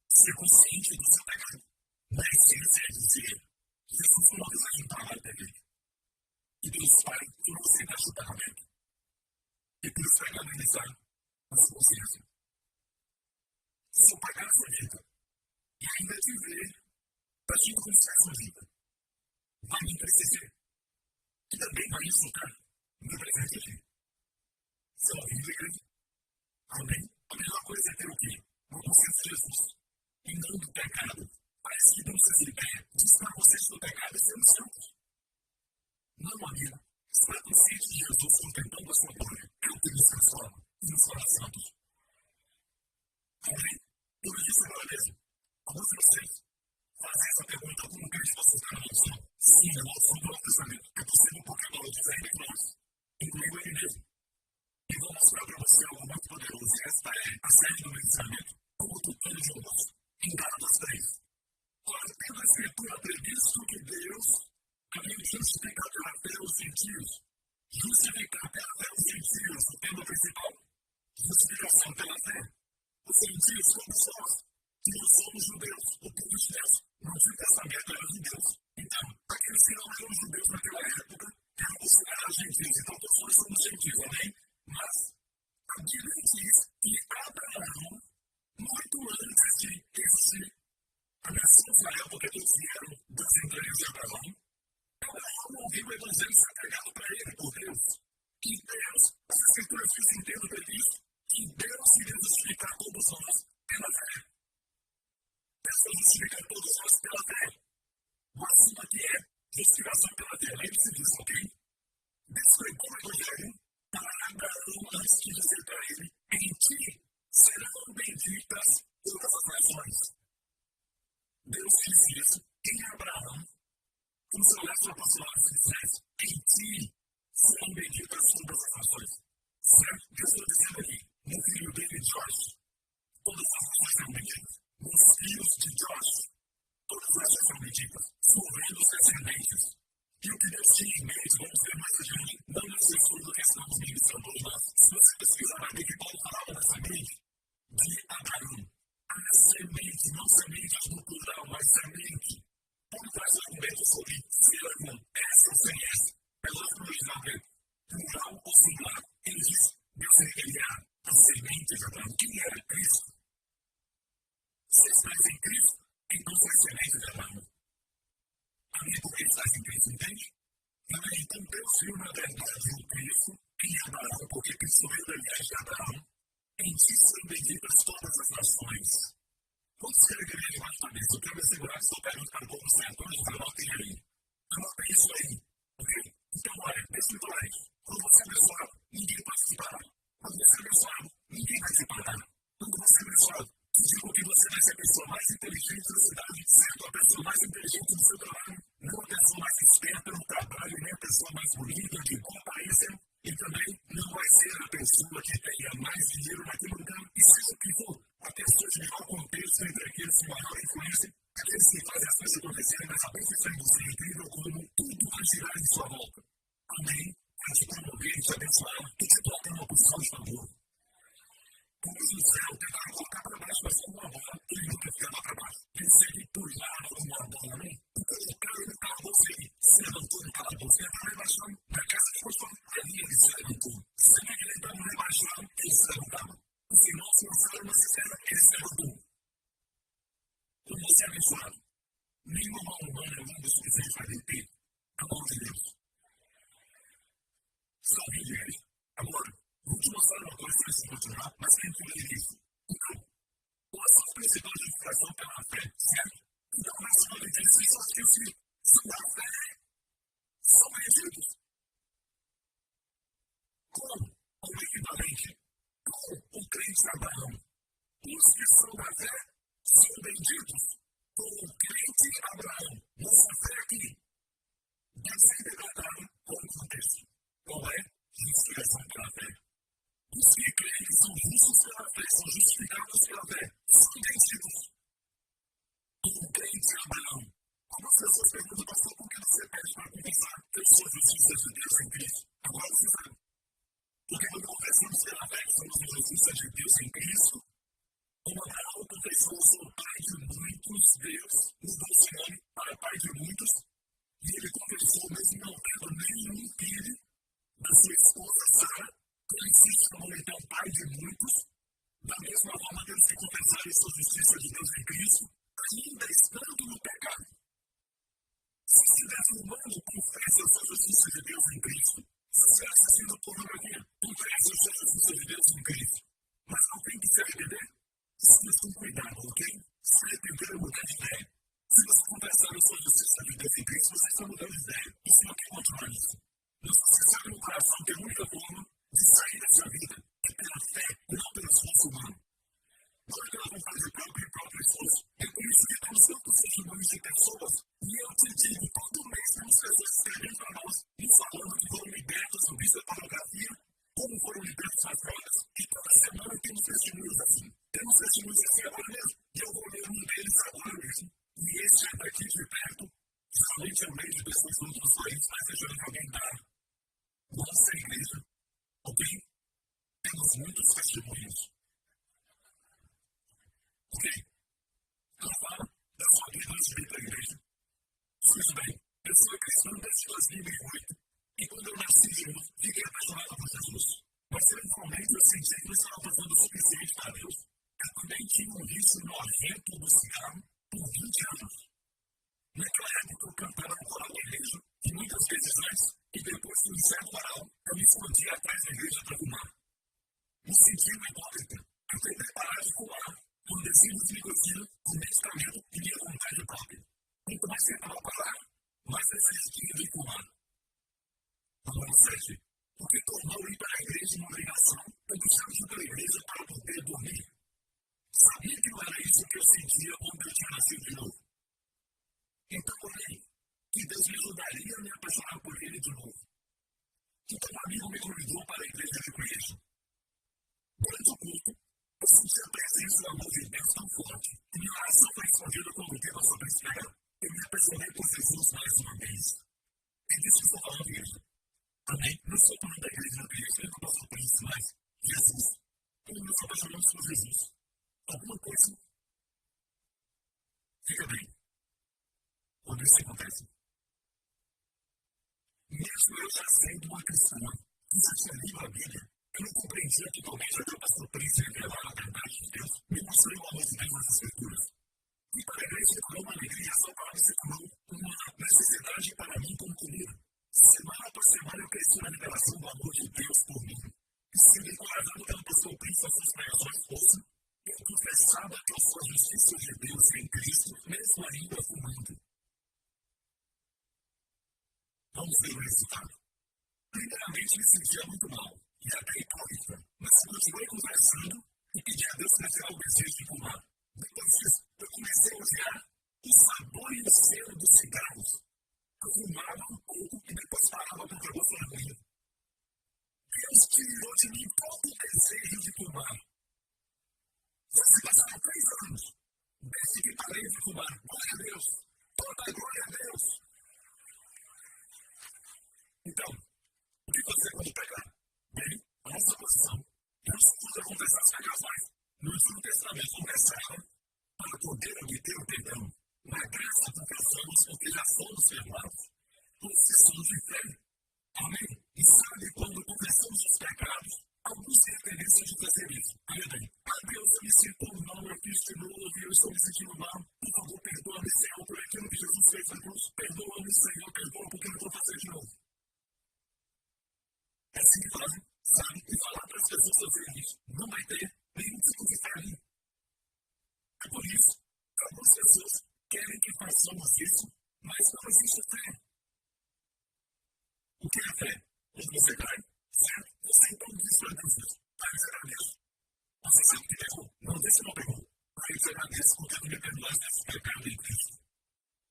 [SPEAKER 2] ser consciente do seu pecado, na essência é dizer Jesus não fez um trabalho perfeito. E Deus Pai não aceita o pagamento. E por isso é analisar a sua consciência. Se eu pagar essa vida e ainda te ver agindo como se fosse uma vida, vai me entristecer. E também vai insultar o meu presente aqui. Você ouviu, igreja? Amém? A melhor coisa é ter o quê? Uma consciência de Jesus. E não do pecado. Parece que não se ideia de estar consciente do pecado e sermos santos. Não, amigo. Estar consciente de Jesus contemplando a sua glória é o que nos transforma e nos torna santos. Amém? Por isso, agora mesmo, alguns de vocês fazem essa pergunta: como crente você está na maldição? Sim, a maldição do Novo Testamento é possível porque a maldição diz ainda que nós, incluindo ele mesmo. E vou mostrar para você algo muito poderoso. E esta é a série do ensinamento, como o tutano de almoço, em Gálatas 3. Ora, tendo a Escritura previsto que Deus havia de justificar pela fé os gentios. Justificar pela fé os gentios, o tema principal. Justificação pela fé. Os gentios somos nós, que nós somos judeus, o povo de Deus. No Antigo Testamento eram judeus. Então, aqueles que não eram judeus naquela época eram considerados gentios. Então, todos nós somos gentios, amém? Mas a Bíblia diz que Abraão, muito antes de existir a nação de Israel, porque todos vieram das entranhas de Abraão, Abraão ouviu o evangelho ser pregado para ele por Deus. Que Deus, as Escrituras dizem em termos previsto, que Deus iria justificar todos nós pela fé. Deus vai justificar todos nós pela fé. O assunto aqui é justificação pela fé. Lembre-se disso, ok? Deus pregou o evangelho para Abraão antes de dizer para ele: em ti serão benditas todas as nações. Deus disse isso em Abraão, como se olhasse o apostolado e dissesse: em ti serão benditas todas as nações. Certo? Deus está dizendo aqui, no filho dele, Josh, todas as nações serão benditas. Nos filhos de Josh, todas as nações serão benditas, sorvendo os descendentes. E o que Deus tinha em mente, vamos ver mais adiante, não nesse estudo que estamos ministrando hoje, mas se você pesquisar, vai ver que Paulo falava da semente de Abraão. A semente, não sementes no plural, mas semente. Paulo traz argumentos sobre ser algum, S ou sem S. É lógico que não é plural ou singular. Ele diz, Deus requeria a semente de Abraão. Quem era Cristo? Se estás em Cristo, então sois semente de Abraão. Amém, porque estás em Cristo, entende? Então Deus viu na verdade o Cristo em Abraão, porque Cristo veio da linhagem de Abraão. Em ti são benditas todas as nações. Quantos querem que ele debaixo da mesa? Eu quero assegurar que estou perguntando para o povo certo. Anotem aí. Anotem isso aí. Ok? Então, olha, escuta isso. Quando você é abençoado, ninguém pode se parar. Quando você é abençoado, ninguém vai se parar. Quando você é abençoado, te digo que você vai ser a pessoa mais inteligente da cidade, certo? A pessoa mais inteligente do seu trabalho, não a pessoa mais esperta no trabalho, nem a pessoa mais bonita, de boa aparência, e também não vai ser a pessoa que tenha mais dinheiro naquele lugar, e seja o que for, a pessoa de melhor contexto entre aqueles de maior influência, aqueles que fazem as coisas acontecerem, mas a bênção está em você, é incrível como tudo vai girar em sua volta. Amém? Para te promover e te abençoar, e te colocar numa posição de favor. Como no céu, tentaram colocar para baixo, mas com uma bola, ele nunca ficava para baixo. Ele sempre pulava com uma bola, né? E colocaram ele para você, se levantou no calabouço, ele estava rebaixando. Na casa de pastor, ali ele se levantou. Sempre que ele estava rebaixando, ele se levantava. Os irmãos lançaram uma cisterna, ele se levantou. Quando você é abençoado, nenhuma mão humana é longa o suficiente para deter a mão de Deus. Só vive ele. Agora, vou te mostrar uma coisa antes de continuar, mas quem entender isso? Então, qual é a sua principal justificação pela fé, certo? Então, na segunda igreja, vocês só que são da fé, são benditos. Com o equivalente, com o crente Abraão. Os que são da fé são benditos. Com o crente Abraão. Nossa fé aqui deve ser interpretada com o contexto. Qual é a justificação pela fé? Os que creem que são justos pela fé, são justificados pela fé, são benditos. Com o crente Abraão. Algumas pessoas perguntam, pastor, por que você pede para confessar que eu sou justiça de Deus em Cristo? Agora você sabe. Porque quando confessamos pela fé que somos a justiça de Deus em Cristo, como Abraão confessou, eu sou pai de muitos, Deus mudou seu nome para pai de muitos, e ele confessou, mesmo não tendo nenhum filho da sua esposa Sara, que ele se chamou então pai de muitos, da mesma forma temos que confessar a sua justiça de Deus em Cristo, ainda estando no pecado. Se estivesse humano, confessa a sua justiça de Deus em Cristo. Se estiver assistindo o programa aqui, confessa a sua justiça de Deus em Cristo. Mas não tem que se arrepender? Isso com cuidado, ok? Se arrepender é mudar de ideia. Se você confessar a sua justiça de Deus em Cristo, você está mudando de ideia. Isso não quer continuar nisso. Mas você sabe no coração que a única forma de sair dessa vida é pela fé e não pelo esforço humano. Não é pela vontade própria e próprio esforço. É por isso que temos tantos testemunhos de pessoas, e eu te digo, todo mês temos pessoas escrevendo para nós e falando que foram libertas do vício da pornografia, como foram libertos das drogas, e toda semana temos testemunhos assim. Temos testemunhos assim agora mesmo, e eu vou ler um deles agora mesmo. E esse é daqui de perto, somente é o meio de pessoas de outros países, mas deixando que alguém dá nossa igreja, ok? Temos muitos testemunhos. Ok? Ela fala da sua vida antes de vir para a igreja. Escute bem, eu sou cristão desde 2008 e quando eu nasci de novo, fiquei apaixonado por Jesus. Mas eventualmente eu senti que não estava fazendo o suficiente para Deus. Eu também tinha um vício nojento do cigarro por 20 anos. Naquela época eu cantava no coral da igreja e muitas vezes antes e depois do ensaio coral eu me escondia atrás da igreja para fumar. Me sentia uma hipócrita. Eu tentei parar de fumar com descidos de nicotina, com medicamento e minha vontade própria. Quanto mais tentava parar, mais desistia de fumar. Número 7. Porque tornou ir para a igreja uma obrigação, eu deixava de ir para a igreja para poder dormir. Sabia que não era isso que eu sentia quando eu tinha nascido de novo. Então orei que Deus me ajudaria a me apaixonar por ele de novo. Então um amigo me convidou para a igreja de Cristo. Durante o culto, eu senti a presença do amor de Deus tão forte que minha oração foi respondida quando o tema sobre espera. Eu me apaixonei por Jesus mais uma vez. É disso que estou falando, igreja. Amém? Não estou falando da igreja da igreja, eu não posso por isso, mas Jesus. Quando nos apaixonamos por Jesus, alguma coisa fica bem. Quando isso acontece. Mesmo eu já sendo uma cristã, que já tinha lido a Bíblia, Eu não compreendia totalmente até o pastor Prince revelar a verdade de Deus, me mostrou o amor de Deus nas Escrituras. E para a igreja se tornou uma alegria, só para se tornou uma necessidade para mim como comida. Semana por semana eu cresci na revelação do amor de Deus por mim. E sendo encorajado pelo pastor Prince às suas pregações fosse, eu confessava que eu sou a justiça de Deus em Cristo, mesmo ainda fumando. Vamos ver o resultado. Primeiramente, me sentia muito mal, e até hipócrita, mas continuei conversando e pedi a Deus para tirar o desejo de fumar. Depois disso, eu comecei a odiar o sabor e o cheiro dos cigarros. Eu fumava um pouco e depois parava porque eu gostava ruim. Deus tirou de mim todo o desejo de fumar. Já se passaram 3 anos, desde que parei de fumar. Glória a Deus! Toda a glória a Deus! Então, o que fazer quando pegar? Bem, a nossa posição, Deus usa confessar as pecações. No Antigo Testamento, confessava para poder obter o perdão. Na graça confessamos porque já somos perdoados. Confissão de fé. Amém? E sabe quando confessamos os pecados, alguns têm a tendência de fazer isso. Olha bem, Deus, eu me sinto mal, eu fiz de novo, eu estou me sentindo mal. Por favor, perdoa-me, Senhor, por aquilo que Jesus fez na cruz. Perdoa-me, Senhor, perdoa porque eu não vou fazer de novo. É assim que fazem, sabe? E falar para as pessoas fazerem isso. Não vai ter nenhum tipo de fé ali. É por isso que algumas pessoas querem que façamos isso, mas não existe fé. O que é fé? Quando você cai, certo? Você então diz para Deus isso. Pai, eu te agradeço. Você sabe que pegou? Não, deixa não pegou. Pai, eu te agradeço porque tu me perdoaste desse pecado em Cristo.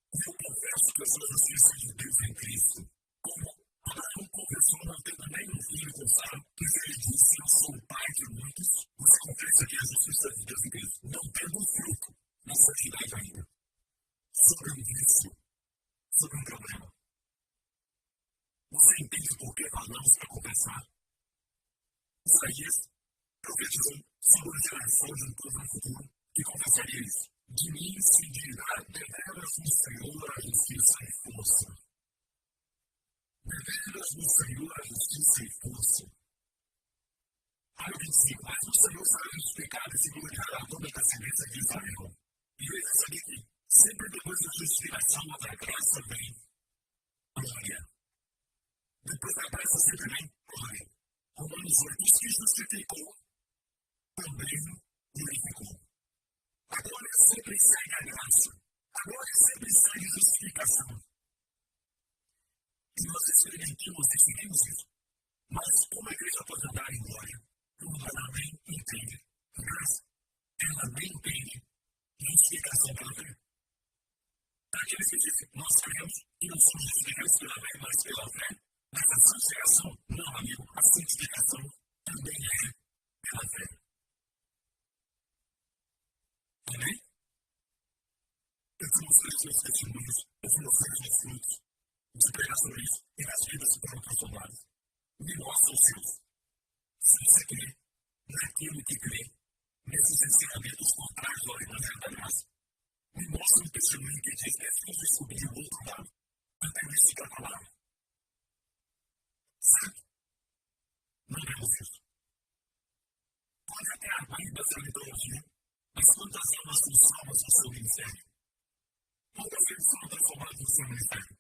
[SPEAKER 2] E eu confesso que eu sou a justiça de Deus em Cristo. Como Abraão confessou não tendo nenhum filho com Sara, pois ele disse, eu sou o pai de muitos. Você confessa que é a justiça de Deus em Cristo, não tendo fruto na santidade ainda. Sobre um vício, sobre um problema. Você entende por que falamos para confessar? Isaías profetizou sobre a geração de um povo no futuro que confessaria isso. De mim se dirá, deveras no Senhor a justiça e força. Deveras no Senhor a justiça e força. Aí eu disse, mas o Senhor será justificado e se gloriará toda a descendência de Israel. E eu sabia que sempre depois da justificação da graça vem glória. Depois da graça sempre vem glória. Romanos 8, os que justificou, também glorificou. A glória sempre segue a graça. A glória sempre segue a justificação. E nós experimentamos e seguimos isso. Mas como a igreja pode andar em glória? Ela nem entende graça. Ela nem entende justificação pela fé. Para aqueles que dizem, nós cremos e não somos justificados pela fé, mas pela fé. Mas a santificação, não, amigo, a santificação também é pela fé. Amém? Eu te mostrei os meus testemunhos, eu te mostrei os meus frutos, de pregar sobre isso, e nas vidas se foram transformadas. Me mostra os seus. Se você crê naquilo que crê, nesses ensinamentos contrários ao Evangelho da Graça, me mostra um testemunho que diz, que descobrir o outro lado, até isso que a palavra. Certo? Não vemos isso. Pode até a Bíblia ser mitologia, mas quantas almas são salvas no seu ministério? Quantas vezes foram transformadas no seu ministério?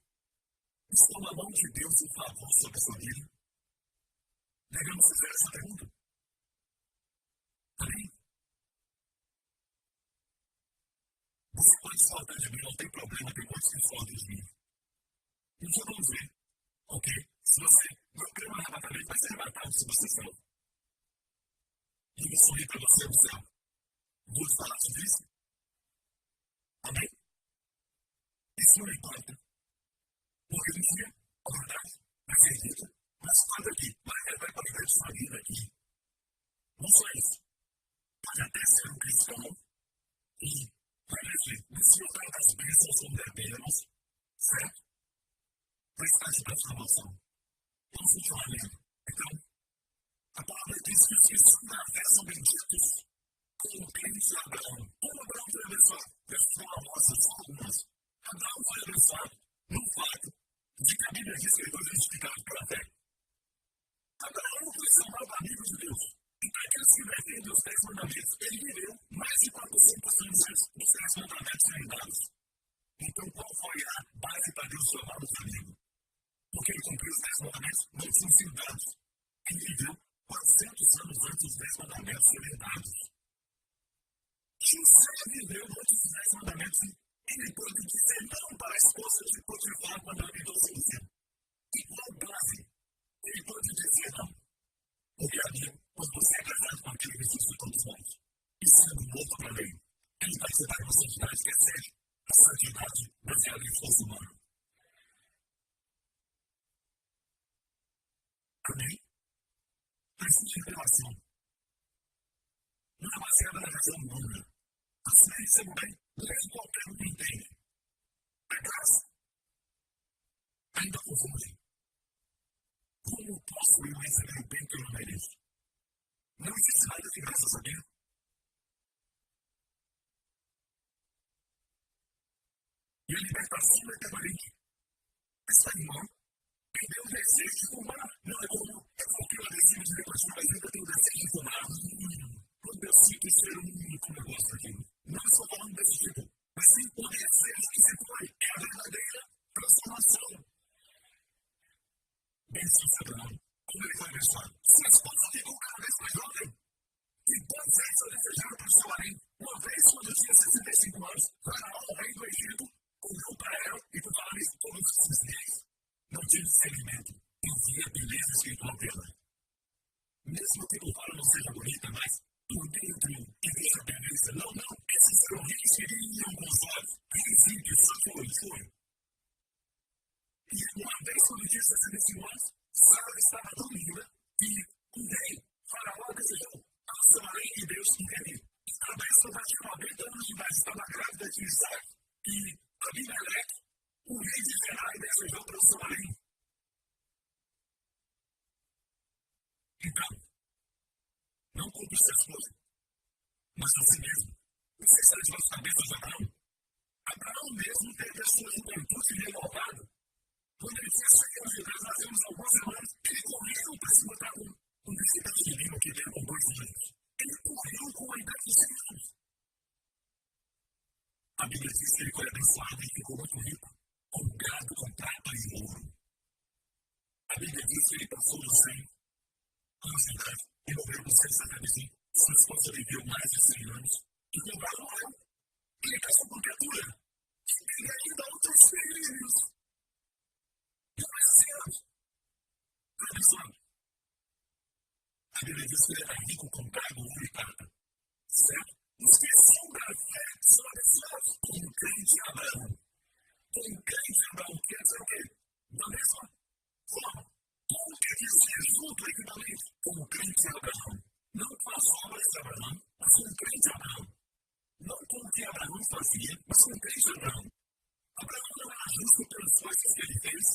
[SPEAKER 2] Estão na mão de Deus um favor sobre a sua vida? Devemos fazer essa pergunta. Amém? Você pode discordar de mim, não tem problema, tem muitos que discordam de mim. Então vamos ver, ok? Se você não crê no arrebatamento, vai ser arrebatado se você salva. E eu vou sorrir para você no céu. Vou te falar sobre isso? Amém? Isso não importa. Porque um dia, a verdade, acredita, mas quando aqui, vai para a sua vida aqui. Não só isso. Pode até ser um cristão e parece desfrutar das bênçãos como devemos, certo? Mas está de transformação. Vamos continuar lendo. Então, a palavra diz que os que são da fé são benditos como o crente de Abraão. Como Abraão foi abençoado? Pessoas amorosas, só algumas. Abraão foi abençoado no fato de que a Bíblia diz que ele foi justificado pela fé. Abraão foi chamado amigo de Deus. E aqueles que defendem os 10 mandamentos, ele viveu mais de 400 anos antes dos 10 mandamentos serem dados. Então, qual foi a base para Deus chamá-lo de amigo? Porque ele cumpriu os 10 mandamentos, não tinham sido dados. Ele viveu 400 anos antes dos 10 mandamentos serem dados. José viveu antes dos 10 mandamentos e ele pôde dizer não para a esposa de Potifar quando ela tentou seduzir. E qual base? Ele pode dizer não. Porque ali, quando você é casado com aquele que ressuscitou dos mortos, e sendo morto para a lei, ele vai te dar uma santidade que excede a santidade baseada em esforço humano. Amém? Existe revelação. Não é baseada na razão humana. A ciência não é lei qualquer um que entende. A graça ainda confunde. Como posso eu receber o bem que eu não mereço? Não existe nada de graça, sabia? E a libertação é permanente. Essa irmã tem o desejo de fumar. Não é como é porque ela decide de depressão, mas ainda tem o desejo de fumar. Quando eu sinto ser como eu gosto daquilo. Não estou falando desse tipo, mas sim o desejo que se foi. É a verdadeira transformação. Bênção de Abraão. Como ele foi abençoado? Sua esposa ficou cada vez mais jovem. E 2 vezes eu desejaram para o seu além. Uma vez, quando eu tinha 65 anos, Faraó, o rei do Egito, olhou para ela e por falar isso todos os dias. Não tinha discernimento. Eu via a beleza espiritual dela. Mesmo que por fora não seja bonita, mas por dentro e veja a beleza. Não, esses eram reis que iriam com os olhos. Reis que só foi. E uma vez, quando eu tinha 65 anos, Sara estava tão linda que o rei, Faraó, desejou ao seu além e Deus intervir. A bênção já tinha 90 anos de idade, estava grávida de Isaac. E Abimeleque, o rei de Gerar, desejou para o seu além. Então, não culpe sua esposa, mas a si mesmo. Você está debaixo da bênção de Abraão? Abraão mesmo teve a sua juventude renovada. Quando ele tinha 100 anos de idade, nós temos algumas semanas, ele correu para se botar com um visitante divino que veio com 2 anos. Ele correu com a idade de 100 anos. A Bíblia diz que ele foi abençoado e ficou muito rico, com gado, com prata e ouro. A Bíblia diz que ele passou dos 100 anos de idade e morreu com 175. Sua esposa viveu mais de 100 anos. E o gado morreu. Ele casou com criatura. E teve ainda outros filhos. E mais de 100 anos. Abençoado. A Bíblia diz que ele era rico com gado, ouro e prata. Certo? Os que são da fé são abençoados. Com crente Abraão. Com crente Abraão quer dizer o quê? Da mesma forma. Como quer dizer junto equivalente? Com crente Abraão. Não com as obras de Abraão, mas com crente Abraão. Não com o que Abraão fazia, mas com crente Abraão. Abraão não era justo pelas coisas que ele fez.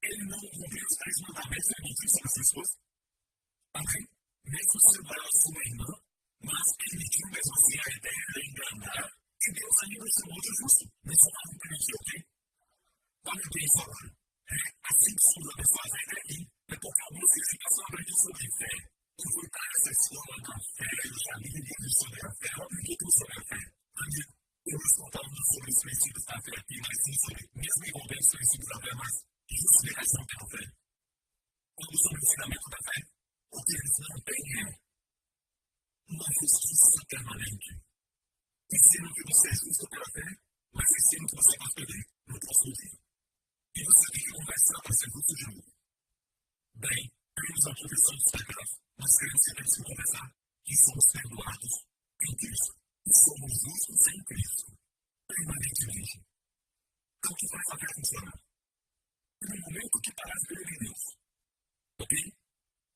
[SPEAKER 2] Ele não cumpriu os 10 mandamentos e mentiu sobre sua esposa. Amém? Mesmo sendo ela sua irmã, mas ele mentiu mesmo assim, a ideia era enganar, e Deus ainda chamou de justo. Não chamava de mentir, ok? Olha bem isso agora. Assim que somos abençoados até aqui, é porque algumas edificações aprendem sobre fé. Eu fui para essa escola da fé, eu já li livros sobre a fé, eu aprendi tudo sobre a fé. Eu não estou falando sobre os princípios da fé aqui, mas sim sobre, mesmo envolvendo os princípios da fé, mas justificação pela fé. Quando sobre o ensinamento da fé, o que eles não têm é uma justiça permanente. Ensinam que você é justo pela fé, mas ensinam que você vai perder no próximo dia. E você tem que conversar para ser justo de novo. Bem, temos a confissão dos pecados, mas temos que confessar que somos perdoados em Cristo. E somos justos em Cristo, permanentemente. É o que faz a fé funcionar. E no momento que parar de crer em Deus, ok?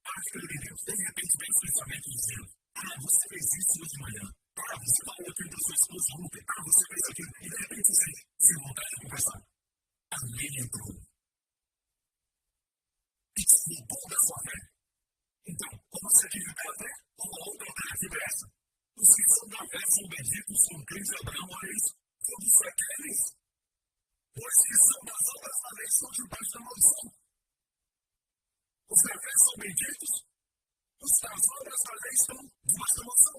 [SPEAKER 2] Para de crer em Deus. De repente vem o pensamento dizendo: você fez isso hoje de manhã. Você falou aquilo para sua esposa ontem. Você fez aquilo. E de repente você se vontade de conversar. A lei entrou. E te roubou da sua fé. Então, como você vive pela fé, uma outra alternativa é essa. Os que são da fé são benditos, são crentes de Abraão, olha isso. Todos aqueles, pois que são das obras da lei, são debaixo da maldição. Os da fé são benditos. as obras da lei estão debaixo da maldição.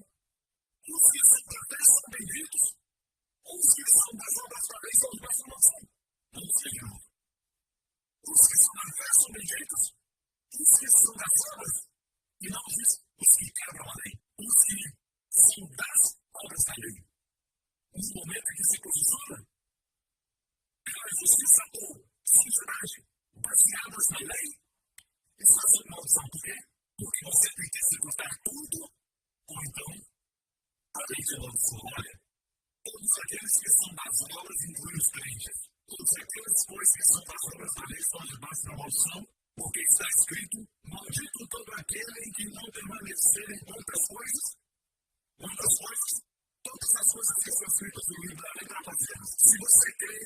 [SPEAKER 2] Os que são da fé são benditos, os que são das obras da lei estão debaixo da maldição. Vamos ver de novo. Os que são da fé são benditos, os que são das obras, e não diz os que quebram a lei, os que são das obras da lei. No momento em que se posiciona, pela justiça ou santidade, baseadas na lei, está sob maldição. Por quê? Porque você tem que executar tudo, ou então a lei de maldição. Olha, todos aqueles que são das obras, incluem os crentes. Todos aqueles, pois, que são das obras da lei estão debaixo da maldição, porque está escrito: maldito todo aquele em que não permanecer em outras coisas, todas as coisas que são escritas no livro da lei para fazer. Se você crê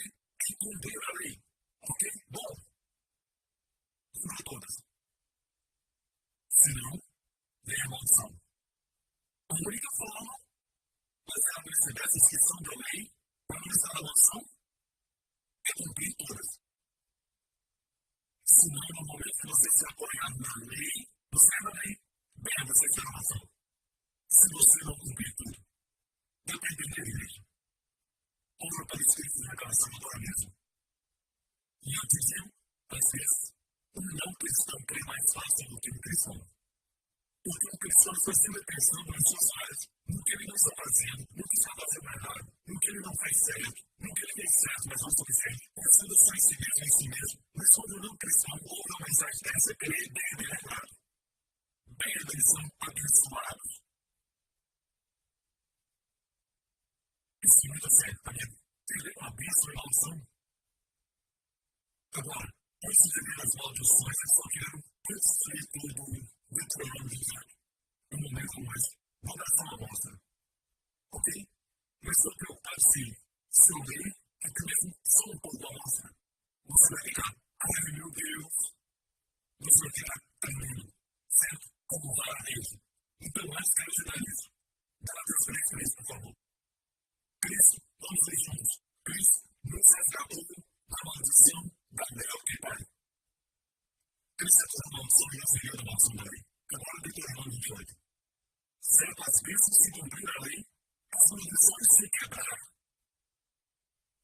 [SPEAKER 2] em cumprir a lei, ok? Bom, cumpra todas. Se não, vem a maldição. A única forma, baseada nesse versos que são da lei, para não estar na maldição, é cumprir todas. Se não, no momento que você se apoiar na lei, você é da lei, bem, você está na maldição. Se você não cumprir tudo, dá para entender, igreja? Ora para os cristãos na relação agora mesmo. E eu dizia, às vezes, um não cristão crê mais fácil do que um cristão. Porque o cristão está sempre pensando nas suas áreas, no que ele não está fazendo, no que está fazendo errado, no que ele não faz certo, no que ele fez certo, mas não o suficiente, pensando só em si mesmo. Mas quando o não cristão ouve uma mensagem dessa, crê bem errado. Bem, eles são abençoados. Isso é muito sério, tá vendo? Entender uma bênção e maldição. Agora, antes de ver as maldições, eu só quero destruir tudo Deuteronômio 18. Um momento mais. Vou dar só uma amostra. Ok? Mas estou preocupado se eu ler, até mesmo só um pouco da amostra. Você vai ficar, ai meu Deus. Você vai ficar tremendo. Certo? Como vara mesmo. Então, antes quero te dar isso. Gálatas 3:3, por favor. Cristo, vamos ler juntos. Cristo nos resgatou da maldição da lei que Pai. Cristo é toda maldição e não seria da maldição da lei. Agora, Deuteronômio 28. Certas bênçãos se cumprir a lei, as maldições se quebraram.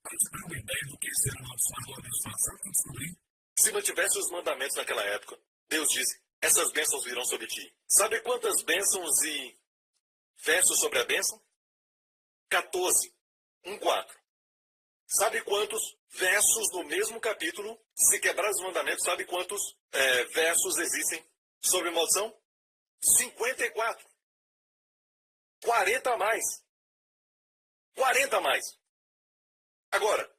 [SPEAKER 2] Para te dar uma ideia do que será amaldiçoado ou abençoado, sabe o que descobri? Se mantivesse os mandamentos naquela época, Deus disse: essas bênçãos virão sobre ti. Sabe quantas bênçãos e versos sobre a bênção? 14, 1:4. Sabe quantos versos no mesmo capítulo, se quebrar os mandamentos, sabe quantos versos existem sobre maldição? 54. 40 a mais. 40 a mais. Agora,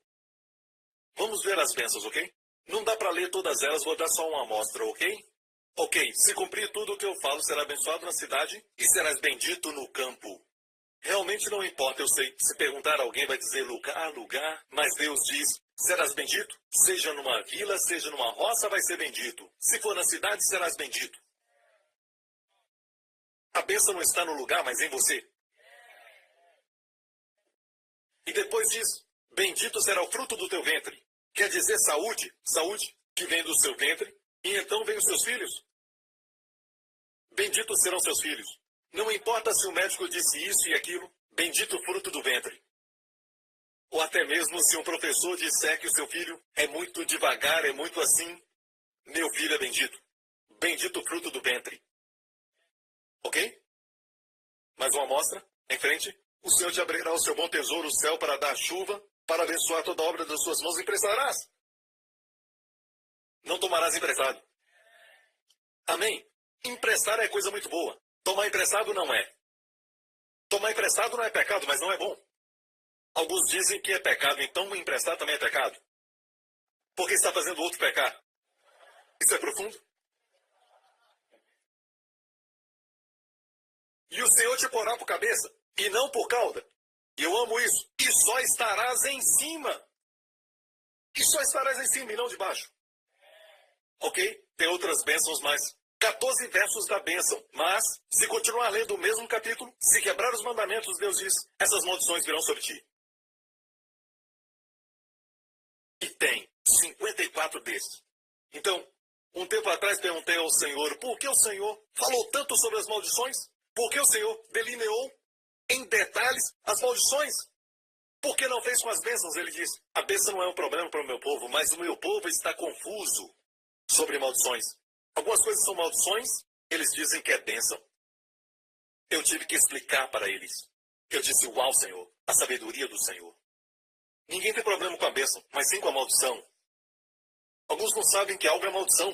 [SPEAKER 2] vamos ver as bênçãos, ok? Não dá para ler todas elas, vou dar só uma amostra, ok? Ok, se cumprir tudo o que eu falo, será abençoado na cidade e serás bendito no campo. Realmente não importa, eu sei. Se perguntar, alguém vai dizer lugar, mas Deus diz: serás bendito. Seja numa vila, seja numa roça, vai ser bendito. Se for na cidade, serás bendito. A bênção não está no lugar, mas em você. E depois diz: bendito será o fruto do teu ventre. Quer dizer saúde, que vem do seu ventre, e então vem os seus filhos. Benditos serão seus filhos. Não importa se o médico disse isso e aquilo, bendito o fruto do ventre. Ou até mesmo se um professor disser que o seu filho é muito devagar, é muito assim, meu filho é bendito. Bendito o fruto do ventre. Ok? Mais uma amostra, em frente. O Senhor te abrirá o seu bom tesouro, o céu, para dar chuva, para abençoar toda a obra das suas mãos, e emprestarás. Não tomarás emprestado. Amém? Emprestar é coisa muito boa. Tomar emprestado não é. Tomar emprestado não é pecado, mas não é bom. Alguns dizem que é pecado, então emprestar também é pecado. Porque está fazendo outro pecar. Isso é profundo. E o Senhor te porá por cabeça, e não por cauda. E eu amo isso. E só estarás em cima. E só estarás em cima e não debaixo. Ok? Tem outras bênçãos, mas 14 versos da bênção. Mas, se continuar lendo o mesmo capítulo, se quebrar os mandamentos, Deus diz: essas maldições virão sobre ti. E tem 54 desses. Então, Um tempo atrás perguntei ao Senhor, por que o Senhor falou tanto sobre as maldições? Por que o Senhor delineou em detalhes as maldições? Por que não fez com as bênçãos? Ele diz, a bênção não é um problema para o meu povo, mas o meu povo está confuso sobre maldições. Algumas coisas são maldições, eles dizem que é bênção. Eu tive que explicar para eles. Eu disse, uau, Senhor, a sabedoria do Senhor. Ninguém tem problema com a bênção, mas sim com a maldição. Alguns não sabem que algo é maldição.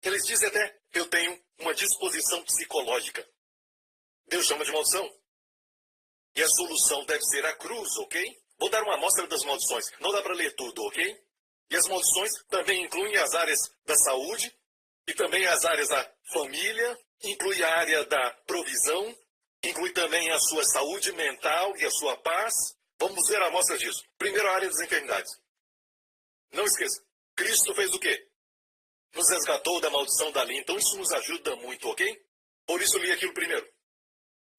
[SPEAKER 2] Eles dizem até, eu tenho uma disposição psicológica. Deus chama de maldição. E a solução deve ser a cruz, ok? Vou dar uma amostra das maldições. Não dá para ler tudo, ok? E as maldições também incluem as áreas da saúde, e também as áreas da família, inclui a área da provisão, inclui também a sua saúde mental e a sua paz. Vamos ver a amostra disso. Primeiro, a área das enfermidades. Não esqueça, Cristo fez o quê? Nos resgatou da maldição da lei. Então isso nos ajuda muito, ok? Por isso li aquilo primeiro.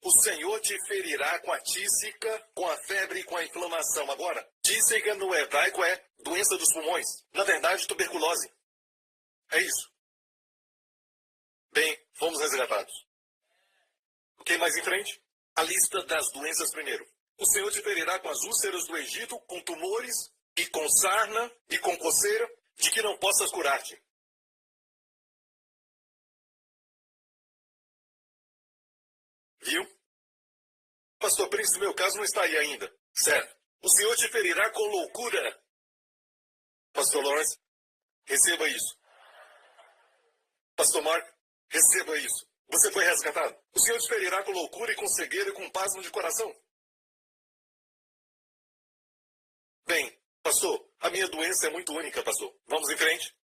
[SPEAKER 2] O Senhor te ferirá com a tísica, com a febre e com a inflamação. Agora, tísica no hebraico é doença dos pulmões. Na verdade, tuberculose. É isso. Bem, fomos resgatados. Ok, mais em frente? A lista das doenças primeiro. O Senhor te ferirá com as úlceras do Egito, com tumores, e com sarna, e com coceira, de que não possas curar-te. Viu? Pastor Príncipe, meu caso não está aí ainda. Certo. O Senhor te ferirá com loucura. Pastor Lawrence, receba isso. Pastor Mark, receba isso. Você foi resgatado. O Senhor te ferirá com loucura e com cegueira e com pasmo de coração. Bem, pastor, a minha doença é muito única, pastor. Vamos em frente?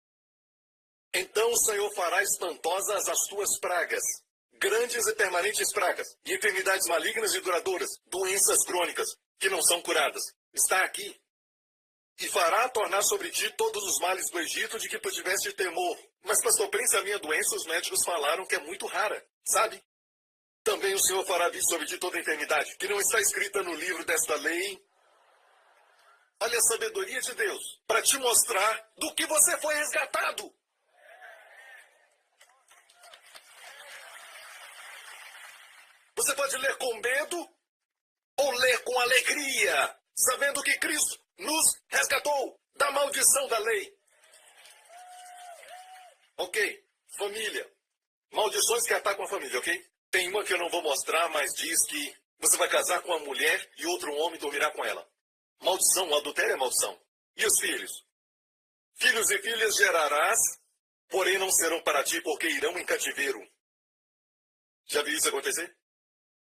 [SPEAKER 2] Então o Senhor fará espantosas as tuas pragas, grandes e permanentes pragas, e enfermidades malignas e duradouras, doenças crônicas, que não são curadas. Está aqui. E fará tornar sobre ti todos os males do Egito de que tu tiveste temor. Mas, pastor Prince, a minha doença, os médicos falaram que é muito rara, sabe? Também o Senhor fará vir sobre ti toda enfermidade, que não está escrita no livro desta lei. Olha a sabedoria de Deus, para te mostrar do que você foi resgatado. Você pode ler com medo ou ler com alegria, sabendo que Cristo nos resgatou da maldição da lei. Ok, família. Maldições que atacam a família, ok? Tem uma que eu não vou mostrar, mas diz que você vai casar com uma mulher e outro homem dormirá com ela. Maldição, o adultério é maldição. E os filhos? Filhos e filhas gerarás, porém não serão para ti, porque irão em cativeiro. Já viu isso acontecer?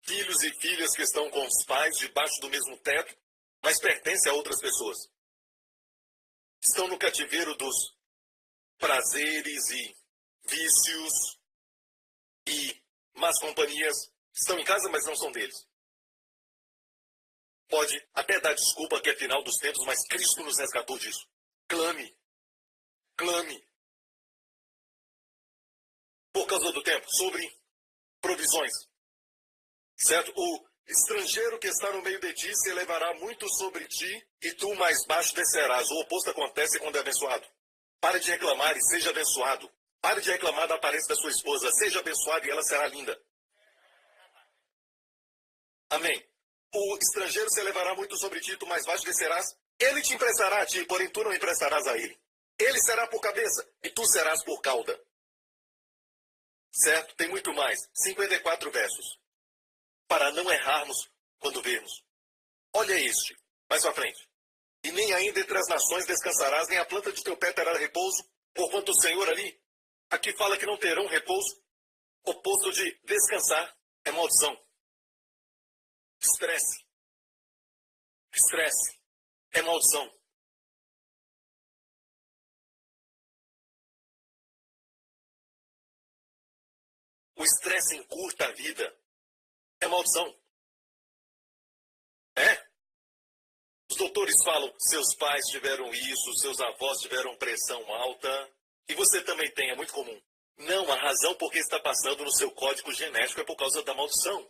[SPEAKER 2] Filhos e filhas que estão com os pais debaixo do mesmo teto, mas pertencem a outras pessoas. Estão no cativeiro dos prazeres e vícios e más companhias. Estão em casa, mas não são deles. Pode até dar desculpa que é final dos tempos, mas Cristo nos resgatou disso. Clame. Clame. Por causa do tempo, sobre provisões. Certo? O estrangeiro que está no meio de ti se elevará muito sobre ti e tu mais baixo descerás. O oposto acontece quando é abençoado. Pare de reclamar e seja abençoado. Pare de reclamar da aparência da sua esposa. Seja abençoado e ela será linda. Amém. O estrangeiro se elevará muito sobre ti, tu mais baixo descerás. Ele te emprestará a ti, porém tu não emprestarás a ele. Ele será por cabeça e tu serás por cauda. Certo? Tem muito mais. 54 versos. Para não errarmos quando vermos. Olha este, mais pra frente. E nem ainda entre as nações descansarás, nem a planta de teu pé terá repouso, porquanto o Senhor ali, aqui fala que não terão repouso. Oposto de descansar é maldição. Estresse. Estresse é maldição. O estresse encurta a vida. É maldição. É? Os doutores falam, seus pais tiveram isso, seus avós tiveram pressão alta, e você também tem, é muito comum. Não, a razão por que está passando no seu código genético é por causa da maldição.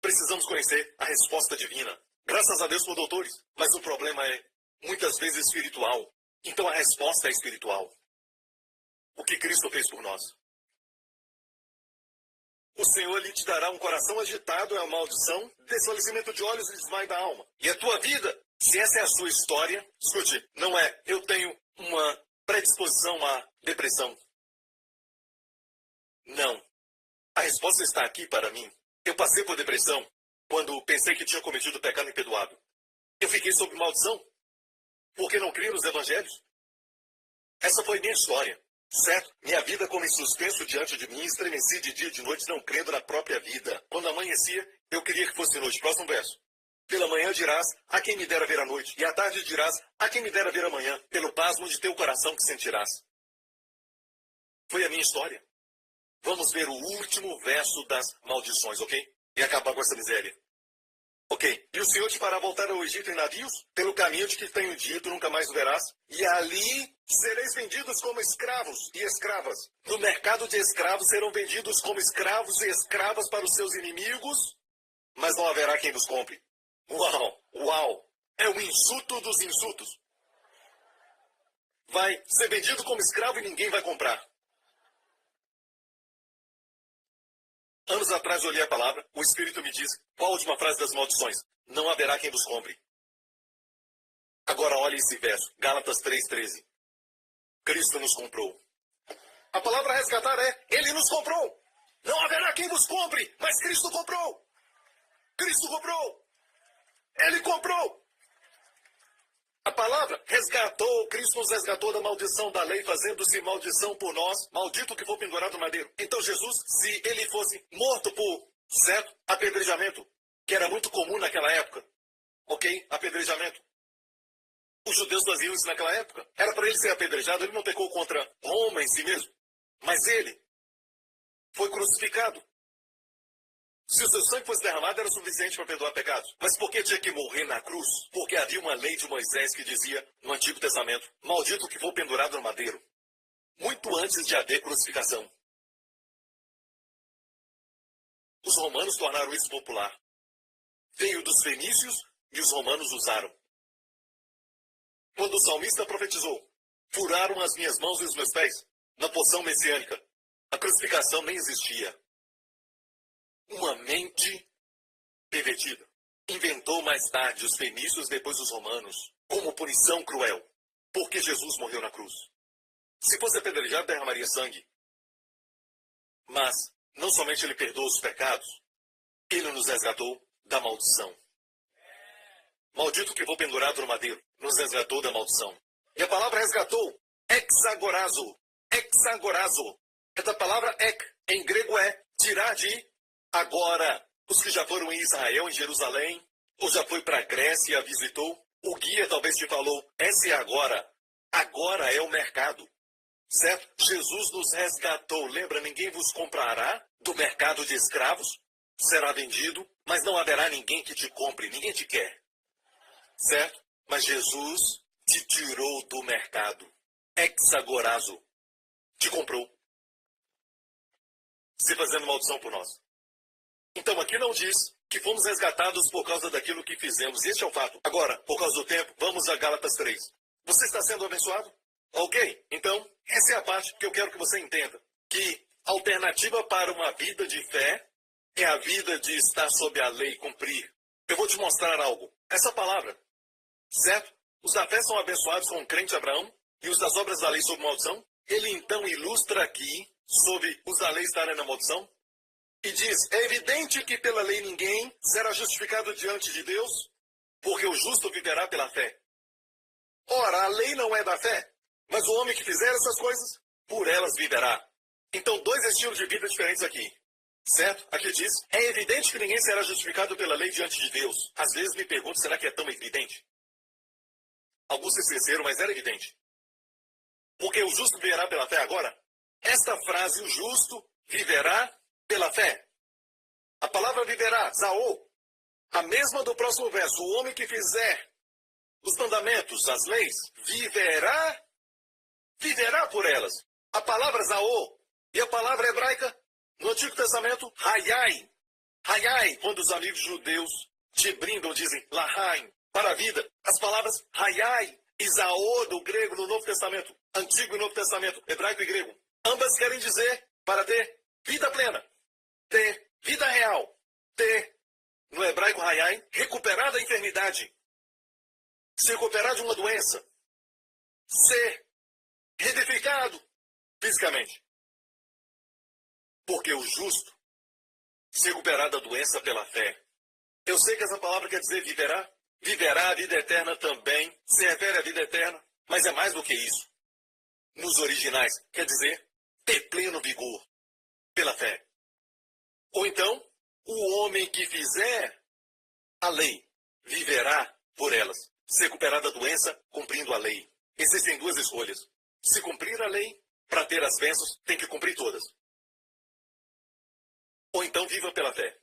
[SPEAKER 2] Precisamos conhecer a resposta divina. Graças a Deus por doutores, mas o problema é, muitas vezes, espiritual. Então a resposta é espiritual. O que Cristo fez por nós. O Senhor lhe te dará um coração agitado, é uma maldição, desfalecimento de olhos e desmaio da alma. E a tua vida, se essa é a sua história, escute, não é, eu tenho uma predisposição à depressão. Não. A resposta está aqui para mim. Eu passei por depressão quando pensei que tinha cometido pecado imperdoável. Eu fiquei sob maldição porque não criei nos evangelhos. Essa foi minha história. Certo? Minha vida como em suspenso diante de mim, estremeci de dia e de noite, não crendo na própria vida. Quando amanhecia, eu queria que fosse noite. Próximo verso. Pela manhã dirás, a quem me dera ver a noite, e à tarde dirás, a quem me dera ver a manhã, pelo pasmo de teu coração que sentirás. Foi a minha história. Vamos ver o último verso das maldições, ok? E acabar com essa miséria. Ok. E o Senhor te fará voltar ao Egito em navios, pelo caminho de que tenho dito, nunca mais o verás. E ali sereis vendidos como escravos e escravas. No mercado de escravos serão vendidos como escravos e escravas para os seus inimigos, mas não haverá quem vos compre. Uau! Uau! É o insulto dos insultos. Vai ser vendido como escravo e ninguém vai comprar. Anos atrás eu li a palavra, o Espírito me diz, qual a última frase das maldições? Não haverá quem vos compre. Agora olhe esse verso, Gálatas 3,13. Cristo nos comprou. A palavra resgatar é, Ele nos comprou. Não haverá quem vos compre, mas Cristo comprou. Cristo comprou. Ele comprou. A palavra resgatou, Cristo nos resgatou da maldição da lei, fazendo-se maldição por nós, maldito que for pendurado no madeiro. Então Jesus, se ele fosse morto por, certo, apedrejamento, que era muito comum naquela época, ok? Apedrejamento. Os judeus faziam isso naquela época. Era para ele ser apedrejado, ele não pecou contra Roma em si mesmo, mas ele foi crucificado. Se o seu sangue fosse derramado, era suficiente para perdoar pecados. Mas por que tinha que morrer na cruz? Porque havia uma lei de Moisés que dizia, no Antigo Testamento, maldito que for pendurado no madeiro. Muito antes de haver crucificação. Os romanos tornaram isso popular. Veio dos fenícios e os romanos usaram. Quando o salmista profetizou, furaram as minhas mãos e os meus pés, na poção messiânica, a crucificação nem existia. Uma mente pervertida inventou mais tarde os fenícios, depois os romanos, como punição cruel, porque Jesus morreu na cruz. Se fosse apedrejado, derramaria sangue. Mas, não somente ele perdoou os pecados, ele nos resgatou da maldição. Maldito que for pendurado no madeiro, nos resgatou da maldição. E a palavra resgatou, exagorazo. Exagorazo. Essa palavra ek, em grego é tirar de agora. Os que já foram em Israel, em Jerusalém, ou já foi para a Grécia, visitou, o guia talvez te falou, essa é agora. Agora é o mercado. Certo? Jesus nos resgatou. Lembra, ninguém vos comprará do mercado de escravos. Será vendido, mas não haverá ninguém que te compre. Ninguém te quer. Certo? Mas Jesus te tirou do mercado. Exagorazo. Te comprou. Se fazendo maldição por nós. Então aqui não diz que fomos resgatados por causa daquilo que fizemos. Este é o fato. Agora, por causa do tempo, vamos a Gálatas 3. Você está sendo abençoado? Ok? Então, essa é a parte que eu quero que você entenda. Que a alternativa para uma vida de fé é a vida de estar sob a lei, cumprir. Eu vou te mostrar algo. Essa palavra, certo? Os da fé são abençoados com o crente Abraão e os das obras da lei sob maldição. Ele então ilustra aqui sobre os da lei estarem na maldição. E diz, é evidente que pela lei ninguém será justificado diante de Deus, porque o justo viverá pela fé. Ora, a lei não é da fé, mas o homem que fizer essas coisas, por elas viverá. Então, dois estilos de vida diferentes aqui. Certo? Aqui diz, é evidente que ninguém será justificado pela lei diante de Deus. Às vezes me pergunto, será que é tão evidente? Alguns se esqueceram, mas era evidente. Porque o justo viverá pela fé agora. Esta frase, o justo viverá pela fé. A palavra viverá, zaô, a mesma do próximo verso. O homem que fizer os mandamentos, as leis, viverá por elas. A palavra zaô e a palavra hebraica no Antigo Testamento, hayai. Hayai, quando os amigos judeus te brindam, dizem lahaim, para a vida. As palavras hayai Isaô do grego no Novo Testamento, Antigo e Novo Testamento, hebraico e grego. Ambas querem dizer para ter vida plena, ter vida real, ter, no hebraico hayai, recuperar da enfermidade, se recuperar de uma doença, ser reedificado fisicamente. Porque o justo se recuperar da doença pela fé. Eu sei que essa palavra quer dizer viverá. Viverá a vida eterna também. Se refere à vida eterna. Mas é mais do que isso. Nos originais, quer dizer ter pleno vigor pela fé. Ou então, o homem que fizer a lei viverá por elas. Se recuperar da doença, cumprindo a lei. Existem duas escolhas. Se cumprir a lei, para ter as bênçãos, tem que cumprir todas. Ou então viva pela fé.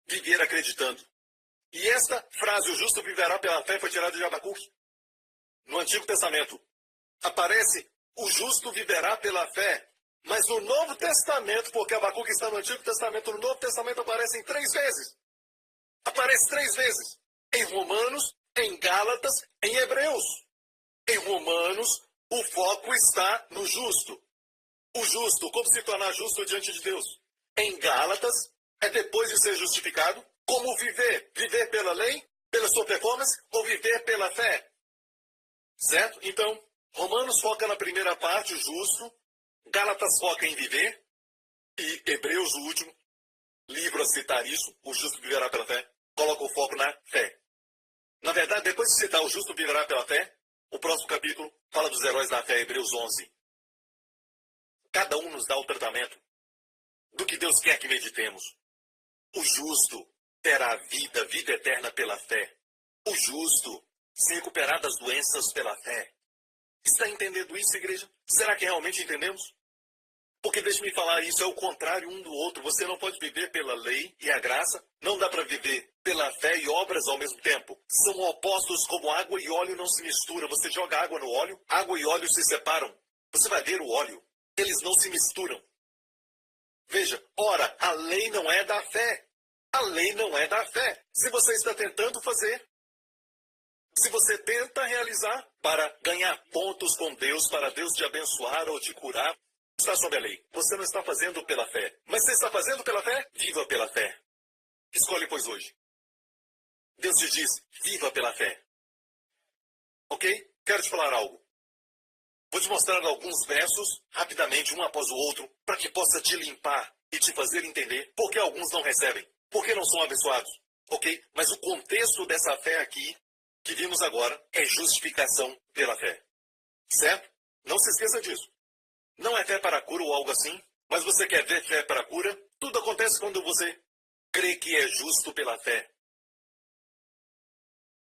[SPEAKER 2] Viver acreditando. E esta frase, o justo viverá pela fé, foi tirada de Abacuque. No Antigo Testamento. Aparece, o justo viverá pela fé. Mas no Novo Testamento, porque Abacuque está no Antigo Testamento, no Novo Testamento aparecem 3 vezes. Aparece 3 vezes. Em Romanos, em Gálatas, em Hebreus. Em Romanos, o foco está no justo. O justo, como se tornar justo diante de Deus? Em Gálatas, é depois de ser justificado, como viver? Viver pela lei, pela sua performance, ou viver pela fé? Certo? Então, Romanos foca na primeira parte, o justo. Gálatas foca em viver. E Hebreus, o último livro a citar isso, o justo viverá pela fé, coloca o foco na fé. Na verdade, depois de citar o justo viverá pela fé, o próximo capítulo fala dos heróis da fé, Hebreus 11. Cada um nos dá o tratamento do que Deus quer que meditemos. O justo terá vida, vida eterna pela fé. O justo se recuperar das doenças pela fé. Está entendendo isso, igreja? Será que realmente entendemos? Porque deixe-me falar, isso é o contrário um do outro. Você não pode viver pela lei e a graça. Não dá para viver pela fé e obras ao mesmo tempo. São opostos como água e óleo não se misturam. Você joga água no óleo, água e óleo se separam. Você vai ver o óleo. Eles não se misturam. Veja, ora, a lei não é da fé. A lei não é da fé. Se você está tentando fazer, se você tenta realizar para ganhar pontos com Deus, para Deus te abençoar ou te curar, está sob a lei. Você não está fazendo pela fé. Mas você está fazendo pela fé? Viva pela fé. Escolhe, pois, hoje. Deus te diz, viva pela fé. Ok? Quero te falar algo. Vou te mostrar alguns versos, rapidamente, um após o outro, para que possa te limpar e te fazer entender por que alguns não recebem, por que não são abençoados. Ok? Mas o contexto dessa fé aqui, que vimos agora, é justificação pela fé. Certo? Não se esqueça disso. Não é fé para a cura ou algo assim, mas você quer ver fé para a cura? Tudo acontece quando você crê que é justo pela fé.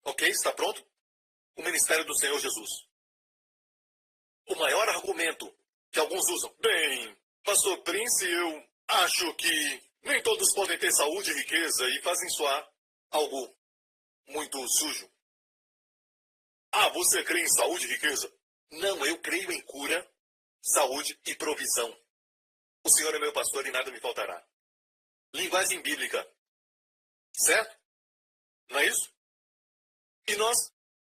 [SPEAKER 2] Ok? Está pronto? O ministério do Senhor Jesus. O maior argumento que alguns usam. Bem, Pastor Prince, eu acho que nem todos podem ter saúde e riqueza e fazem soar algo muito sujo. Ah, você crê em saúde e riqueza? Não, eu creio em cura, saúde e provisão. O Senhor é meu pastor e nada me faltará. Linguagem bíblica. Certo? Não é isso? E nós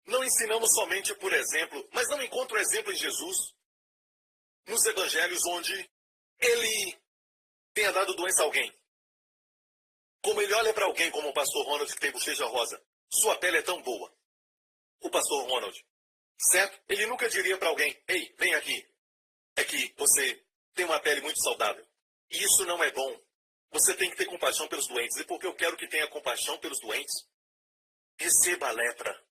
[SPEAKER 2] não ensinamos somente por exemplo, mas não encontro exemplo em Jesus, nos evangelhos onde ele tenha dado doença a alguém. Como ele olha para alguém como o pastor Ronald que tem bochecha rosa, sua pele é tão boa. O pastor Ronald, certo? Ele nunca diria para alguém, ei, vem aqui. É que você tem uma pele muito saudável. E isso não é bom. Você tem que ter compaixão pelos doentes. E porque eu quero que tenha compaixão pelos doentes, receba a lepra.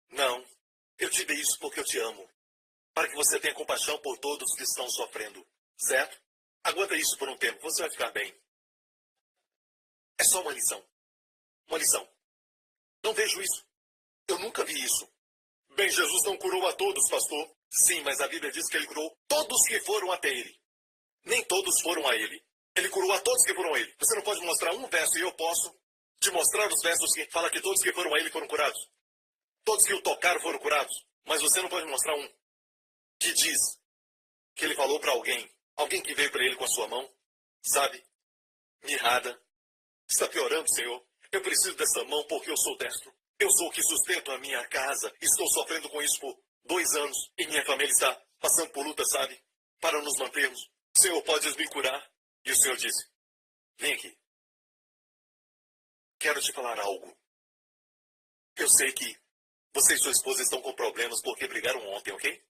[SPEAKER 2] Não, eu te dei isso porque eu te amo. Para que você tenha compaixão por todos que estão sofrendo. Certo? Aguenta isso por um tempo, você vai ficar bem. É só uma lição. Uma lição. Não vejo isso. Eu nunca vi isso. Bem, Jesus não curou a todos, pastor. Sim, mas a Bíblia diz que ele curou todos que foram até ele. Nem todos foram a ele. Ele curou a todos que foram a ele. Você não pode mostrar um verso e eu posso te mostrar os versos que fala que todos que foram a ele foram curados. Todos que o tocaram foram curados. Mas você não pode mostrar um que diz que ele falou para alguém, alguém que veio para ele com a sua mão, sabe, mirrada. Está piorando, Senhor. Eu preciso dessa mão porque eu sou destro. Eu sou o que sustento a minha casa. Estou sofrendo com isso por 2 anos. E minha família está passando por luta, sabe? Para nos mantermos. Senhor, podes me curar? E o Senhor disse, vem aqui. Quero te falar algo. Eu sei que você e sua esposa estão com problemas porque brigaram ontem, ok?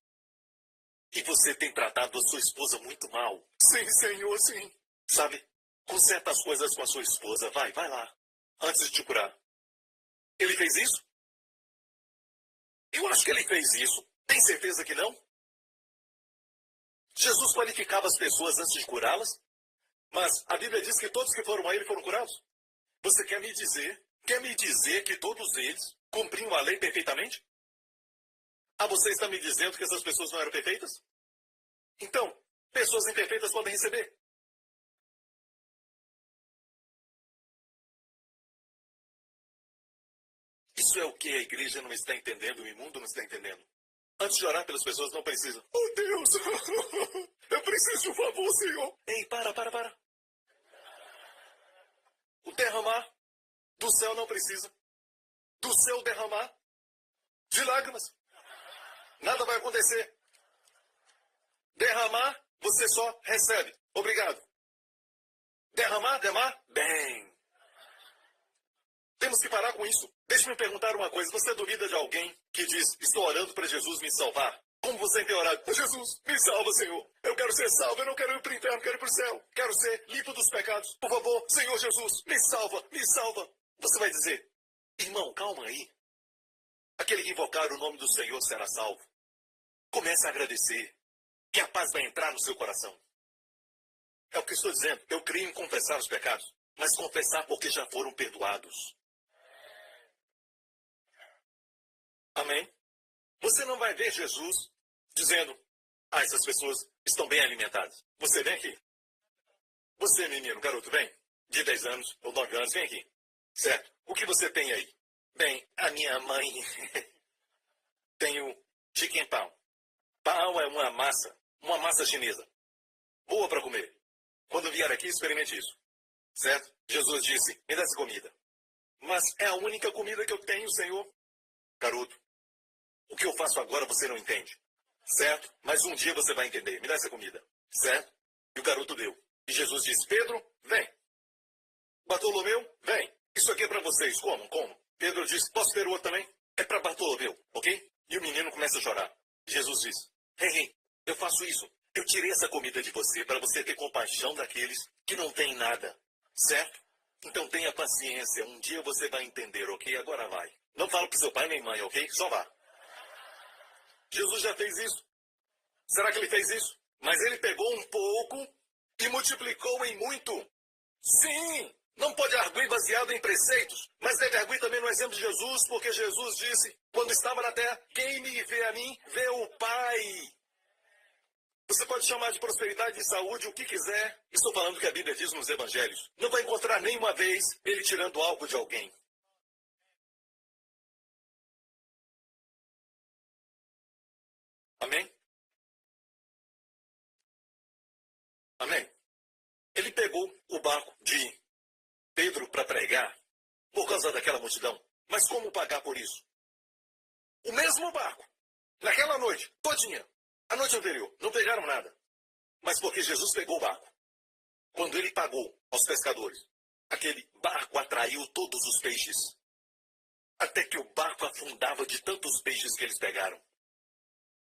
[SPEAKER 2] E você tem tratado a sua esposa muito mal. Sim, Senhor, sim. Sabe, conserta as coisas com a sua esposa. Vai lá. Antes de te curar. Ele fez isso? Eu acho que ele fez isso. Tem certeza que não? Jesus qualificava as pessoas antes de curá-las? Mas a Bíblia diz que todos que foram a ele foram curados? Você quer me dizer que todos eles cumpriam a lei perfeitamente? Ah, você está me dizendo que essas pessoas não eram perfeitas? Então, pessoas imperfeitas podem receber. Isso é o que a igreja não está entendendo, o imundo não está entendendo. Antes de orar pelas pessoas, não precisa. Oh, Deus! Eu preciso de um favor, Senhor! Ei, para. O derramar do céu não precisa. Do céu derramar de lágrimas. Nada vai acontecer. Derramar, você só recebe. Obrigado. Derramar, bem. Temos que parar com isso. Deixe-me perguntar uma coisa. Você duvida de alguém que diz, estou orando para Jesus me salvar? Como você tem orado? Jesus, me salva, Senhor. Eu quero ser salvo, eu não quero ir para o inferno, quero ir para o céu. Quero ser limpo dos pecados. Por favor, Senhor Jesus, me salva, me salva. Você vai dizer, irmão, calma aí. Aquele que invocar o nome do Senhor será salvo. Comece a agradecer. E a paz vai entrar no seu coração. É o que estou dizendo. Eu creio em confessar os pecados. Mas confessar porque já foram perdoados. Amém? Você não vai ver Jesus dizendo, essas pessoas estão bem alimentadas. Você vem aqui. Você, menino, garoto, vem. De 10 anos ou 9 anos, vem aqui. Certo? O que você tem aí? Bem, a minha mãe tem o chicken pão. Pão é uma massa chinesa. Boa para comer. Quando vier aqui, experimente isso. Certo? Jesus disse, me dá essa comida. Mas é a única comida que eu tenho, Senhor. Garoto, o que eu faço agora você não entende. Certo? Mas um dia você vai entender. Me dá essa comida. Certo? E o garoto deu. E Jesus disse, Pedro, vem. Bartolomeu, vem. Isso aqui é para vocês. Comam. Pedro disse, posso ter o outro também? É para Bartolomeu, ok? E o menino começa a chorar. Jesus diz, hey, eu faço isso. Eu tirei essa comida de você para você ter compaixão daqueles que não têm nada. Certo? Então tenha paciência. Um dia você vai entender, ok? Agora vai. Não fala para seu pai nem mãe, ok? Só vá. Jesus já fez isso. Será que ele fez isso? Mas ele pegou um pouco e multiplicou em muito. Sim! Não pode arguir baseado em preceitos, mas deve arguir também no exemplo de Jesus, porque Jesus disse, quando estava na terra, quem me vê a mim, vê o Pai. Você pode chamar de prosperidade e saúde o que quiser. Estou falando o que a Bíblia diz nos evangelhos. Não vai encontrar nenhuma vez ele tirando algo de alguém. Amém? Amém? Ele pegou o barco de Pedro para pregar por causa daquela multidão. Mas como pagar por isso? O mesmo barco, naquela noite, todinha, a noite anterior, não pegaram nada. Mas porque Jesus pegou o barco. Quando ele pagou aos pescadores, aquele barco atraiu todos os peixes. Até que o barco afundava de tantos peixes que eles pegaram.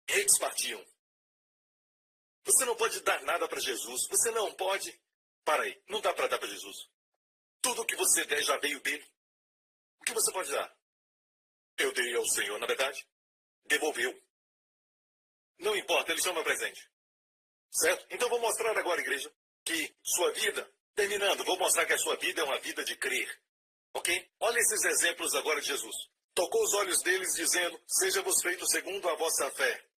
[SPEAKER 2] Eles partiam. Você não pode dar nada para Jesus. Você não pode. Para aí, não dá para dar para Jesus. Tudo o que você der já veio dele. O que você pode dar? Eu dei ao Senhor, na verdade. Devolveu. Não importa, ele chama presente. Certo? Então vou mostrar agora, igreja, que sua vida, terminando, vou mostrar que a sua vida é uma vida de crer. Ok? Olha esses exemplos agora de Jesus. Tocou os olhos deles dizendo, seja-vos feito segundo a vossa fé.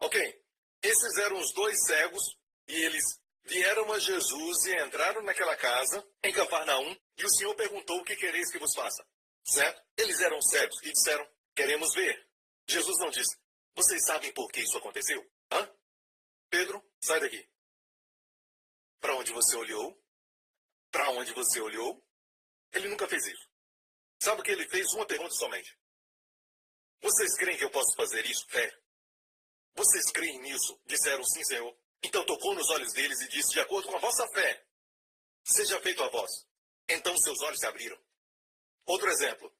[SPEAKER 2] Ok? Esses eram os 2 cegos e eles vieram a Jesus e entraram naquela casa, em Cafarnaum, e o Senhor perguntou o que quereis que vos faça. Certo? Eles eram cegos e disseram, queremos ver. Jesus não disse, vocês sabem por que isso aconteceu? Hã? Pedro, sai daqui. Para onde você olhou? Para onde você olhou? Ele nunca fez isso. Sabe o que ele fez? Uma pergunta somente. Vocês creem que eu posso fazer isso? Fé. Vocês creem nisso? Disseram sim, Senhor. Então tocou nos olhos deles e disse, de acordo com a vossa fé, seja feito a vós. Então seus olhos se abriram. Outro exemplo.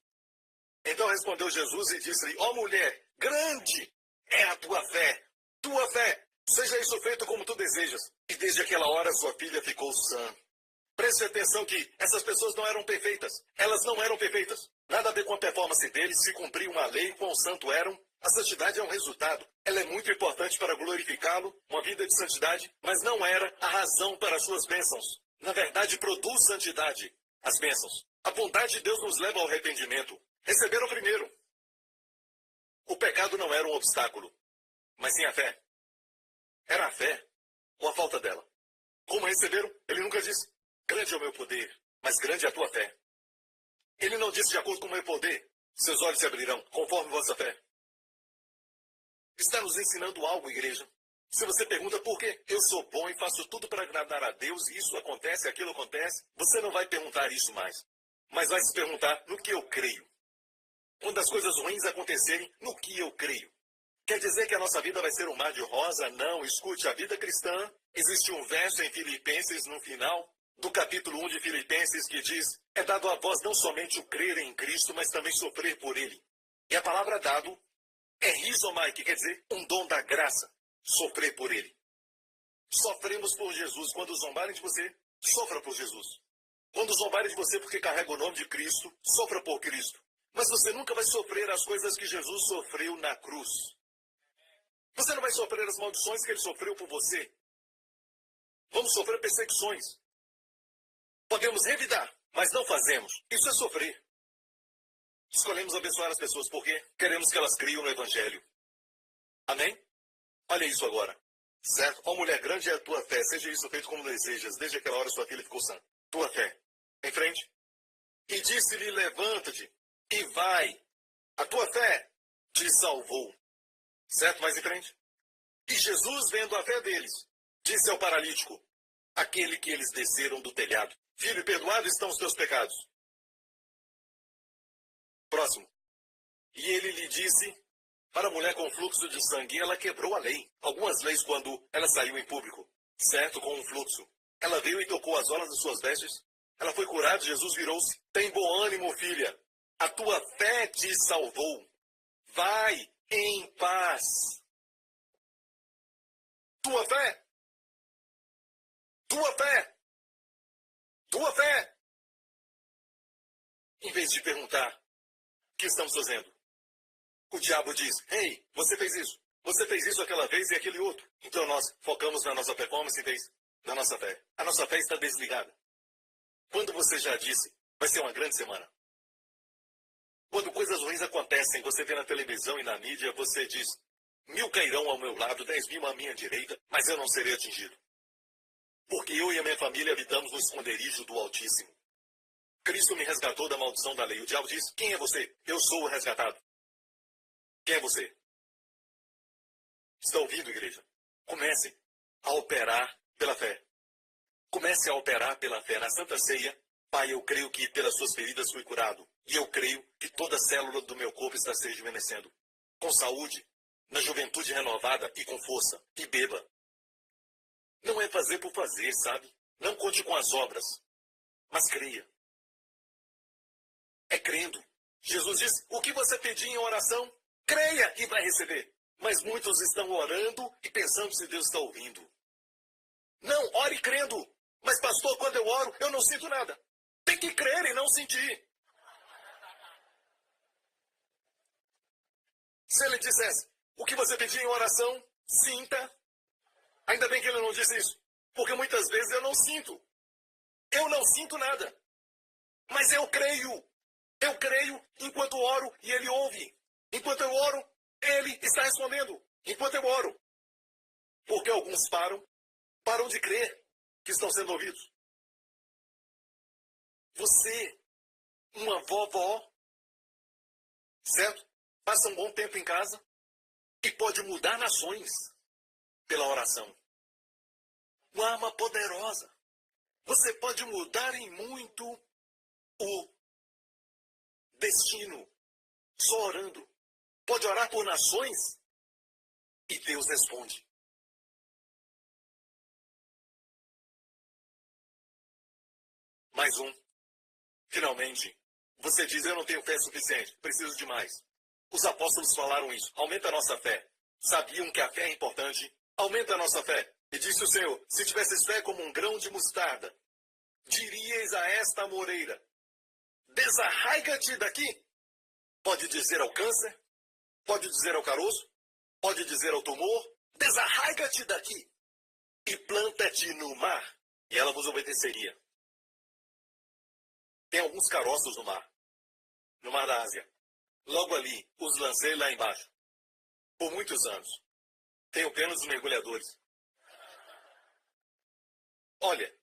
[SPEAKER 2] Então respondeu Jesus e disse-lhe, ó mulher, grande é a tua fé. Tua fé, seja isso feito como tu desejas. E desde aquela hora sua filha ficou sã. Preste atenção que essas pessoas não eram perfeitas. Elas não eram perfeitas. Nada a ver com a performance deles, se cumpriam a lei, quão santo eram. A santidade é um resultado. Ela é muito importante para glorificá-lo, uma vida de santidade, mas não era a razão para as suas bênçãos. Na verdade, produz santidade, as bênçãos. A bondade de Deus nos leva ao arrependimento. Receberam primeiro. O pecado não era um obstáculo, mas sim a fé. Era a fé ou a falta dela. Como receberam? Ele nunca disse, grande é o meu poder, mas grande é a tua fé. Ele não disse, de acordo com o meu poder, seus olhos se abrirão, conforme vossa fé. Está nos ensinando algo, igreja. Se você pergunta por quê, eu sou bom e faço tudo para agradar a Deus, e isso acontece, aquilo acontece, você não vai perguntar isso mais. Mas vai se perguntar no que eu creio. Quando as coisas ruins acontecerem, no que eu creio. Quer dizer que a nossa vida vai ser um mar de rosa? Não, escute, a vida cristã, existe um verso em Filipenses no final do capítulo 1 de Filipenses que diz, é dado a vós não somente o crer em Cristo, mas também sofrer por Ele. E a palavra dado é rizomai, que quer dizer um dom da graça, sofrer por Ele. Sofremos por Jesus. Quando zombarem de você, sofra por Jesus. Quando zombarem de você porque carrega o nome de Cristo, sofra por Cristo. Mas você nunca vai sofrer as coisas que Jesus sofreu na cruz. Você não vai sofrer as maldições que Ele sofreu por você. Vamos sofrer perseguições. Podemos revidar, mas não fazemos. Isso é sofrer. Escolhemos abençoar as pessoas porque queremos que elas criem no Evangelho. Amém? Olha isso agora. Certo? Ó mulher, grande é a tua fé. Seja isso feito como desejas. Desde aquela hora sua filha ficou sã. Tua fé. Em frente. E disse-lhe, levanta-te e vai. A tua fé te salvou. Certo? Mais em frente. E Jesus, vendo a fé deles, disse ao paralítico, aquele que eles desceram do telhado, filho, perdoados estão os teus pecados. Próximo. E ele lhe disse, para a mulher com fluxo de sangue, ela quebrou a lei. Algumas leis quando ela saiu em público, certo, com um fluxo. Ela veio e tocou as orlas de suas vestes. Ela foi curada, Jesus virou-se. Tem bom ânimo, filha. A tua fé te salvou. Vai em paz. Tua fé. Tua fé. Tua fé. Em vez de perguntar, o que estamos fazendo? O diabo diz, ei, você fez isso. Você fez isso aquela vez e aquele outro. Então nós focamos na nossa performance em vez da nossa fé. A nossa fé está desligada. Quando você já disse, vai ser uma grande semana. Quando coisas ruins acontecem, você vê na televisão e na mídia, você diz, 1000 cairão ao meu lado, 10.000 à minha direita, mas eu não serei atingido. Porque eu e a minha família habitamos no esconderijo do Altíssimo. Cristo me resgatou da maldição da lei. O diabo diz, quem é você? Eu sou o resgatado. Quem é você? Está ouvindo, igreja? Comece a operar pela fé. Comece a operar pela fé. Na Santa Ceia, Pai, eu creio que pelas suas feridas fui curado. E eu creio que toda célula do meu corpo está se rejuvenescendo. Com saúde, na juventude renovada e com força. E beba. Não é fazer por fazer, sabe? Não conte com as obras. Mas creia. É crendo. Jesus diz, o que você pedir em oração, creia e vai receber. Mas muitos estão orando e pensando se Deus está ouvindo. Não, ore crendo. Mas pastor, quando eu oro, eu não sinto nada. Tem que crer e não sentir. Se ele dissesse, o que você pedir em oração, sinta. Ainda bem que ele não disse isso. Porque muitas vezes eu não sinto. Eu não sinto nada. Mas eu creio. Eu creio enquanto oro e ele ouve. Enquanto eu oro, ele está respondendo. Enquanto eu oro. Porque alguns param de crer que estão sendo ouvidos. Você, uma vovó, certo? Passa um bom tempo em casa e pode mudar nações pela oração. Uma arma poderosa. Você pode mudar em muito o destino, só orando. Pode orar por nações e Deus responde. Mais um. Finalmente, você diz, eu não tenho fé suficiente, preciso de mais. Os apóstolos falaram isso, aumenta a nossa fé. Sabiam que a fé é importante, aumenta a nossa fé. E disse o Senhor, se tivesses fé como um grão de mostarda, diríeis a esta amoreira, desarraiga-te daqui. Pode dizer ao câncer, pode dizer ao caroço, pode dizer ao tumor, desarraiga-te daqui e planta-te no mar, e ela vos obedeceria. Tem alguns caroços no mar da Ásia. Logo ali, os lancei lá embaixo. Por muitos anos. Tenho pena dos mergulhadores. Olha,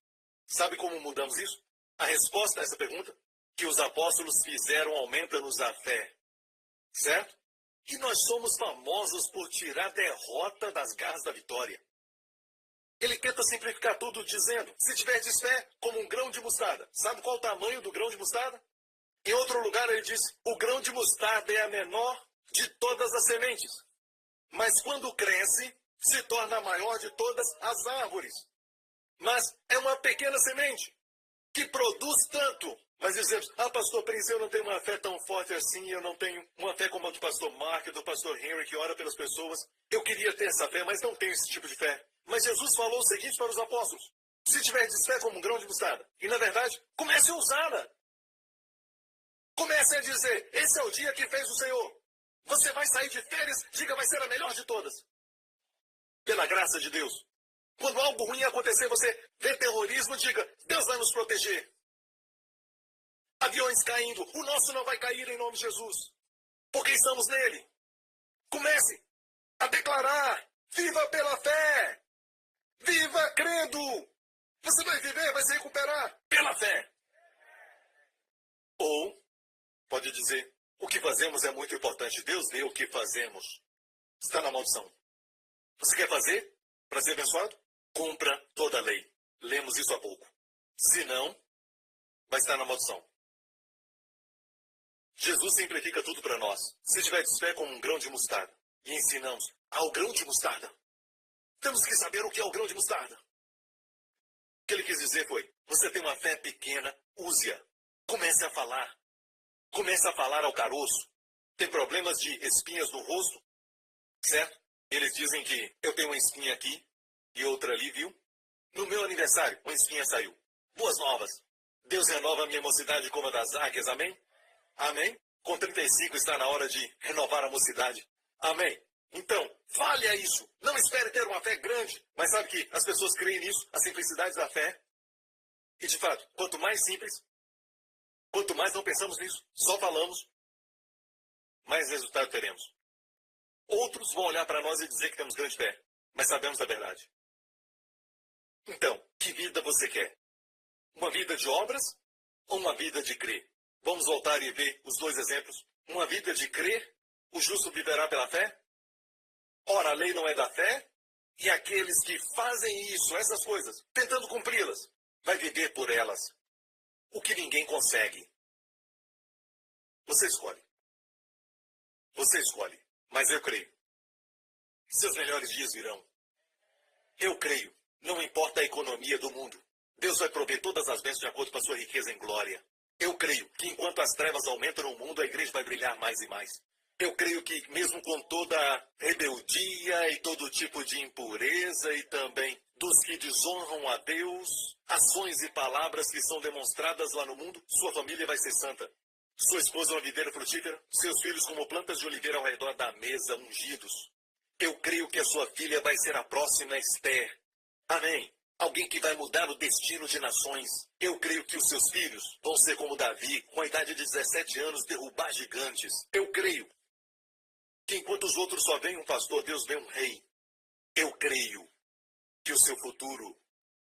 [SPEAKER 2] sabe como mudamos isso? A resposta a essa pergunta que os apóstolos fizeram aumenta-nos a fé. Certo? E nós somos famosos por tirar derrota das garras da vitória. Ele tenta simplificar tudo dizendo, se tiverdes fé como um grão de mostarda. Sabe qual o tamanho do grão de mostarda? Em outro lugar ele diz, o grão de mostarda é a menor de todas as sementes. Mas quando cresce, se torna a maior de todas as árvores. Mas é uma pequena semente que produz tanto. Mas dizemos, pastor Prince, eu não tenho uma fé tão forte assim, eu não tenho uma fé como a do pastor Mark, do pastor Henry, que ora pelas pessoas. Eu queria ter essa fé, mas não tenho esse tipo de fé. Mas Jesus falou o seguinte para os apóstolos, se tiverdes fé como um grão de mostarda, e na verdade, comece a usá-la. Comece a dizer, esse é o dia que fez o Senhor. Você vai sair de férias, diga, vai ser a melhor de todas. Pela graça de Deus. Quando algo ruim acontecer, você vê terrorismo, diga, Deus vai nos proteger. Aviões caindo, o nosso não vai cair em nome de Jesus. Porque estamos nele. Comece a declarar, viva pela fé. Viva crendo. Você vai viver, vai se recuperar pela fé. Ou, pode dizer, o que fazemos é muito importante. Deus vê o que fazemos. Está na maldição. Você quer fazer para ser abençoado? Cumpra toda a lei. Lemos isso há pouco. Se não, vai estar na maldição. Jesus simplifica tudo para nós. Se tiverdes fé como um grão de mostarda, e ensinamos ao grão de mostarda, temos que saber o que é o grão de mostarda. O que ele quis dizer foi, você tem uma fé pequena, use-a. Comece a falar. Comece a falar ao caroço. Tem problemas de espinhas no rosto? Certo? Eles dizem que eu tenho uma espinha aqui e outra ali, viu? No meu aniversário, uma espinha saiu. Boas novas. Deus renova a minha mocidade como a das águias, amém? Amém? Com 35 está na hora de renovar a mocidade. Amém? Então, fale a isso. Não espere ter uma fé grande. Mas sabe que as pessoas creem nisso, a simplicidade da fé. E de fato, quanto mais simples, quanto mais não pensamos nisso, só falamos, mais resultado teremos. Outros vão olhar para nós e dizer que temos grande fé, mas sabemos a verdade. Então, que vida você quer? Uma vida de obras ou uma vida de crer? Vamos voltar e ver os dois exemplos. Uma vida de crer, o justo viverá pela fé? Ora, a lei não é da fé? E aqueles que fazem isso, essas coisas, tentando cumpri-las, vai viver por elas. O que ninguém consegue. Você escolhe. Você escolhe. Mas eu creio. Seus melhores dias virão. Eu creio. Não importa a economia do mundo. Deus vai prover todas as bênçãos de acordo com a sua riqueza em glória. Eu creio que enquanto as trevas aumentam no mundo, a igreja vai brilhar mais e mais. Eu creio que mesmo com toda a rebeldia e todo tipo de impureza e também dos que desonram a Deus, ações e palavras que são demonstradas lá no mundo, sua família vai ser santa. Sua esposa uma videira frutífera, seus filhos como plantas de oliveira ao redor da mesa, ungidos. Eu creio que a sua filha vai ser a próxima Esther. Amém. Alguém que vai mudar o destino de nações. Eu creio que os seus filhos vão ser como Davi, com a idade de 17 anos, derrubar gigantes. Eu creio que enquanto os outros só veem um pastor, Deus vê um rei. Eu creio que o seu futuro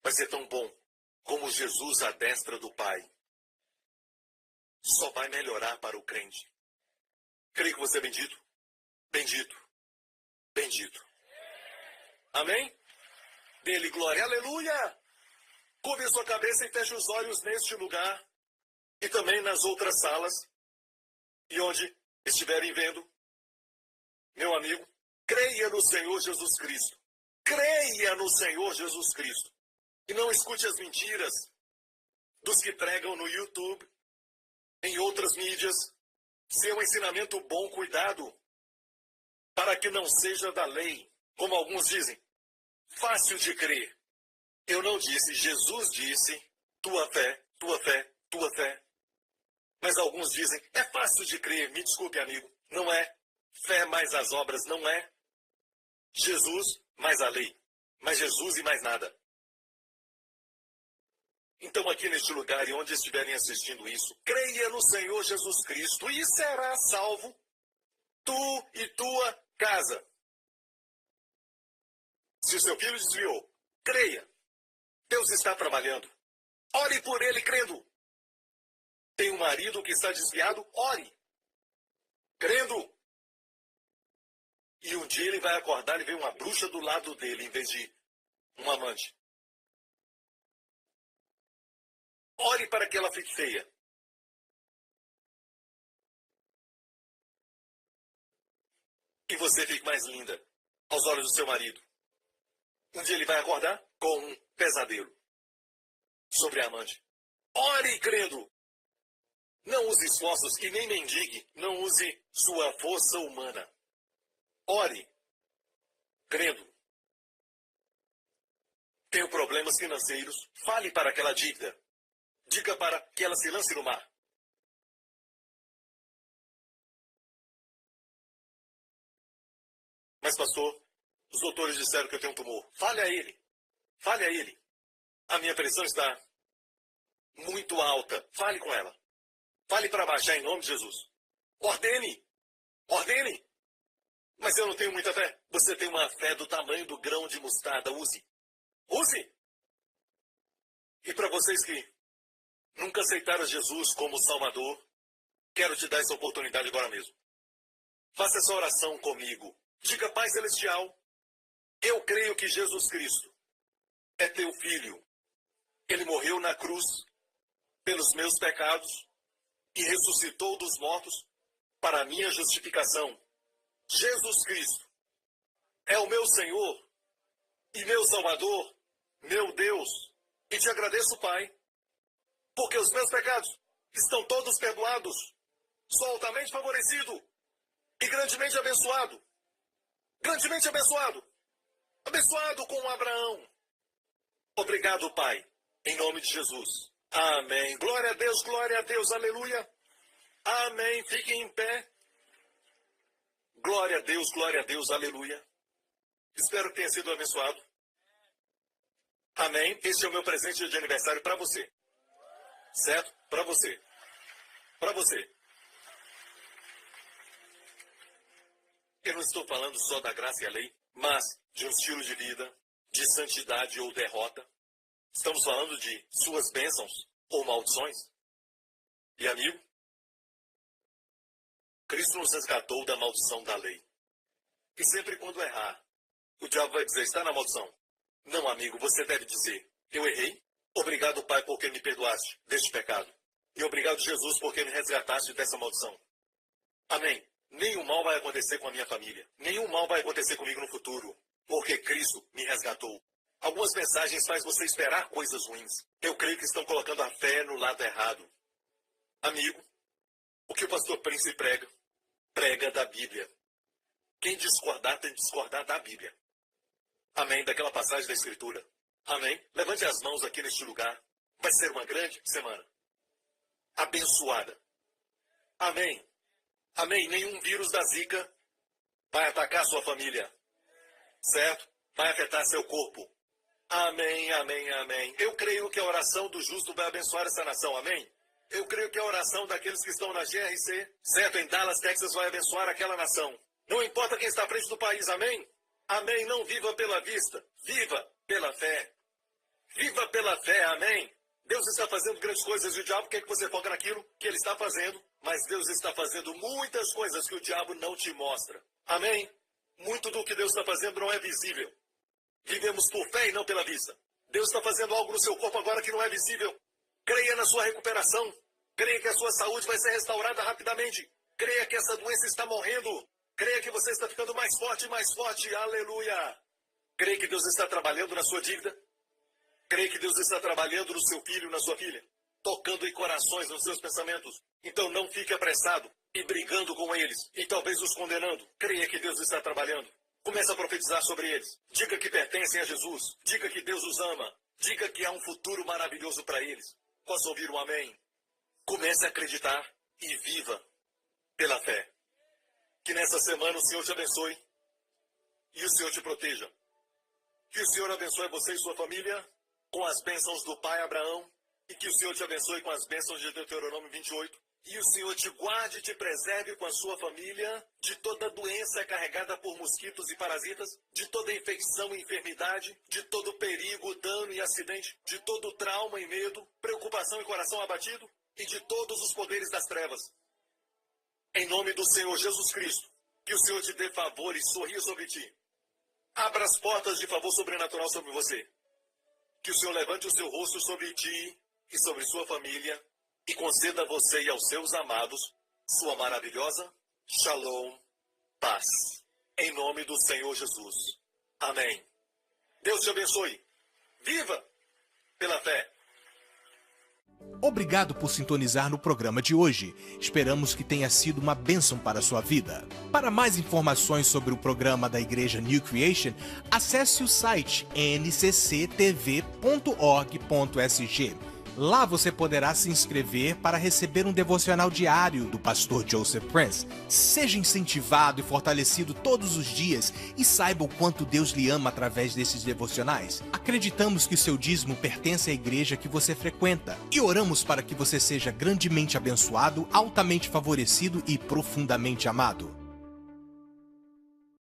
[SPEAKER 2] vai ser tão bom como Jesus à destra do Pai. Só vai melhorar para o crente. Creio que você é bendito. Bendito. Bendito. Amém? Dê-lhe glória. Aleluia! Curve a sua cabeça e feche os olhos neste lugar. E também nas outras salas. e onde estiverem vendo, meu amigo, creia no Senhor Jesus Cristo. Creia no Senhor Jesus Cristo. E não escute as mentiras dos que pregam no YouTube, em outras mídias. Se é um ensinamento bom, cuidado, para que não seja da lei, como alguns dizem, fácil de crer. Eu não disse, Jesus disse, tua fé, tua fé, tua fé. Mas alguns dizem, é fácil de crer, me desculpe, amigo, não é. Fé mais as obras, não é. Jesus mais a lei, mais Jesus e mais nada. Então aqui neste lugar e onde estiverem assistindo isso, creia no Senhor Jesus Cristo e será salvo, tu e tua casa. Se o seu filho desviou, creia. Deus está trabalhando. Ore por ele crendo. Tem um marido que está desviado, ore. Crendo. E um dia ele vai acordar e ver uma bruxa do lado dele em vez de um amante. Ore para que ela fique feia. E você fique mais linda aos olhos do seu marido. Um dia ele vai acordar com um pesadelo sobre a amante. Ore crendo. Não use esforços e nem mendigue. Não use sua força humana. Ore crendo. Tenho problemas financeiros. Fale para aquela dívida. Diga para que ela se lance no mar. Mas, pastor, os doutores disseram que eu tenho um tumor. Fale a ele. Fale a ele. A minha pressão está muito alta. Fale com ela. Fale para baixar em nome de Jesus. Ordene. Ordene. Mas eu não tenho muita fé. Você tem uma fé do tamanho do grão de mostarda. Use. Use. E para vocês que nunca aceitaram Jesus como Salvador, quero te dar essa oportunidade agora mesmo. Faça essa oração comigo. Diga, Pai Celestial, eu creio que Jesus Cristo é teu Filho. Ele morreu na cruz pelos meus pecados e ressuscitou dos mortos para a minha justificação. Jesus Cristo é o meu Senhor e meu Salvador, meu Deus. E te agradeço, Pai, porque os meus pecados estão todos perdoados. Sou altamente favorecido e grandemente abençoado. Grandemente abençoado. Abençoado com Abraão. Obrigado, Pai, em nome de Jesus. Amém. Glória a Deus, aleluia. Amém. Fiquem em pé. Glória a Deus, aleluia. Espero que tenha sido abençoado. Amém. Este é o meu presente de aniversário para você. Certo? Para você. Para você. Eu não estou falando só da graça e a lei, mas de um estilo de vida, de santidade ou derrota. Estamos falando de suas bênçãos ou maldições. E amigo, Cristo nos resgatou da maldição da lei. E sempre quando errar, o diabo vai dizer, está na maldição. Não, amigo, você deve dizer, eu errei. Obrigado, Pai, porque me perdoaste deste pecado. E obrigado, Jesus, porque me resgataste dessa maldição. Amém. Nenhum mal vai acontecer com a minha família. Nenhum mal vai acontecer comigo no futuro, porque Cristo me resgatou. Algumas mensagens fazem você esperar coisas ruins. Eu creio que estão colocando a fé no lado errado. Amigo, o que o pastor Prince prega? Prega da Bíblia. Quem discordar tem que discordar da Bíblia. Amém. Daquela passagem da Escritura. Amém. Levante as mãos aqui neste lugar. Vai ser uma grande semana. Abençoada. Amém. Amém. Nenhum vírus da Zika vai atacar sua família. Certo? Vai afetar seu corpo. Amém, amém, amém. Eu creio que a oração do justo vai abençoar essa nação. Amém? Eu creio que a oração daqueles que estão na GRC, certo, em Dallas, Texas, vai abençoar aquela nação. Não importa quem está à frente do país. Amém? Amém. Não viva pela vista. Viva pela fé. Viva pela fé. Amém? Deus está fazendo grandes coisas e o diabo quer que você foque naquilo que ele está fazendo. Mas Deus está fazendo muitas coisas que o diabo não te mostra. Amém? Muito do que Deus está fazendo não é visível. Vivemos por fé e não pela vista. Deus está fazendo algo no seu corpo agora que não é visível. Creia na sua recuperação. Creia que a sua saúde vai ser restaurada rapidamente. Creia que essa doença está morrendo. Creia que você está ficando mais forte e mais forte. Aleluia. Creia que Deus está trabalhando na sua dívida. Creia que Deus está trabalhando no seu filho, na sua filha. Tocando em corações, nos seus pensamentos. Então não fique apressado e brigando com eles. E talvez os condenando. Creia que Deus está trabalhando. Comece a profetizar sobre eles. Diga que pertencem a Jesus. Diga que Deus os ama. Diga que há um futuro maravilhoso para eles. Posso ouvir um amém? Comece a acreditar e viva pela fé. Que nessa semana o Senhor te abençoe e o Senhor te proteja. Que o Senhor abençoe você e sua família com as bênçãos do pai Abraão e que o Senhor te abençoe com as bênçãos de Deuteronômio 28. E o Senhor te guarde e te preserve com a sua família de toda doença carregada por mosquitos e parasitas, de toda infecção e enfermidade, de todo perigo, dano e acidente, de todo trauma e medo, preocupação e coração abatido, e de todos os poderes das trevas. Em nome do Senhor Jesus Cristo, que o Senhor te dê favor e sorria sobre ti. Abra as portas de favor sobrenatural sobre você. Que o Senhor levante o seu rosto sobre ti e sobre sua família, e conceda a você e aos seus amados sua maravilhosa Shalom, paz. Em nome do Senhor Jesus. Amém. Deus te abençoe. Viva pela fé.
[SPEAKER 3] Obrigado por sintonizar no programa de hoje. Esperamos que tenha sido uma bênção para a sua vida. Para mais informações sobre o programa da Igreja New Creation, acesse o site ncctv.org.sg. Lá você poderá se inscrever para receber um devocional diário do pastor Joseph Prince. Seja incentivado e fortalecido todos os dias e saiba o quanto Deus lhe ama através desses devocionais. Acreditamos que o seu dízimo pertence à igreja que você frequenta e oramos para que você seja grandemente abençoado, altamente favorecido e profundamente amado.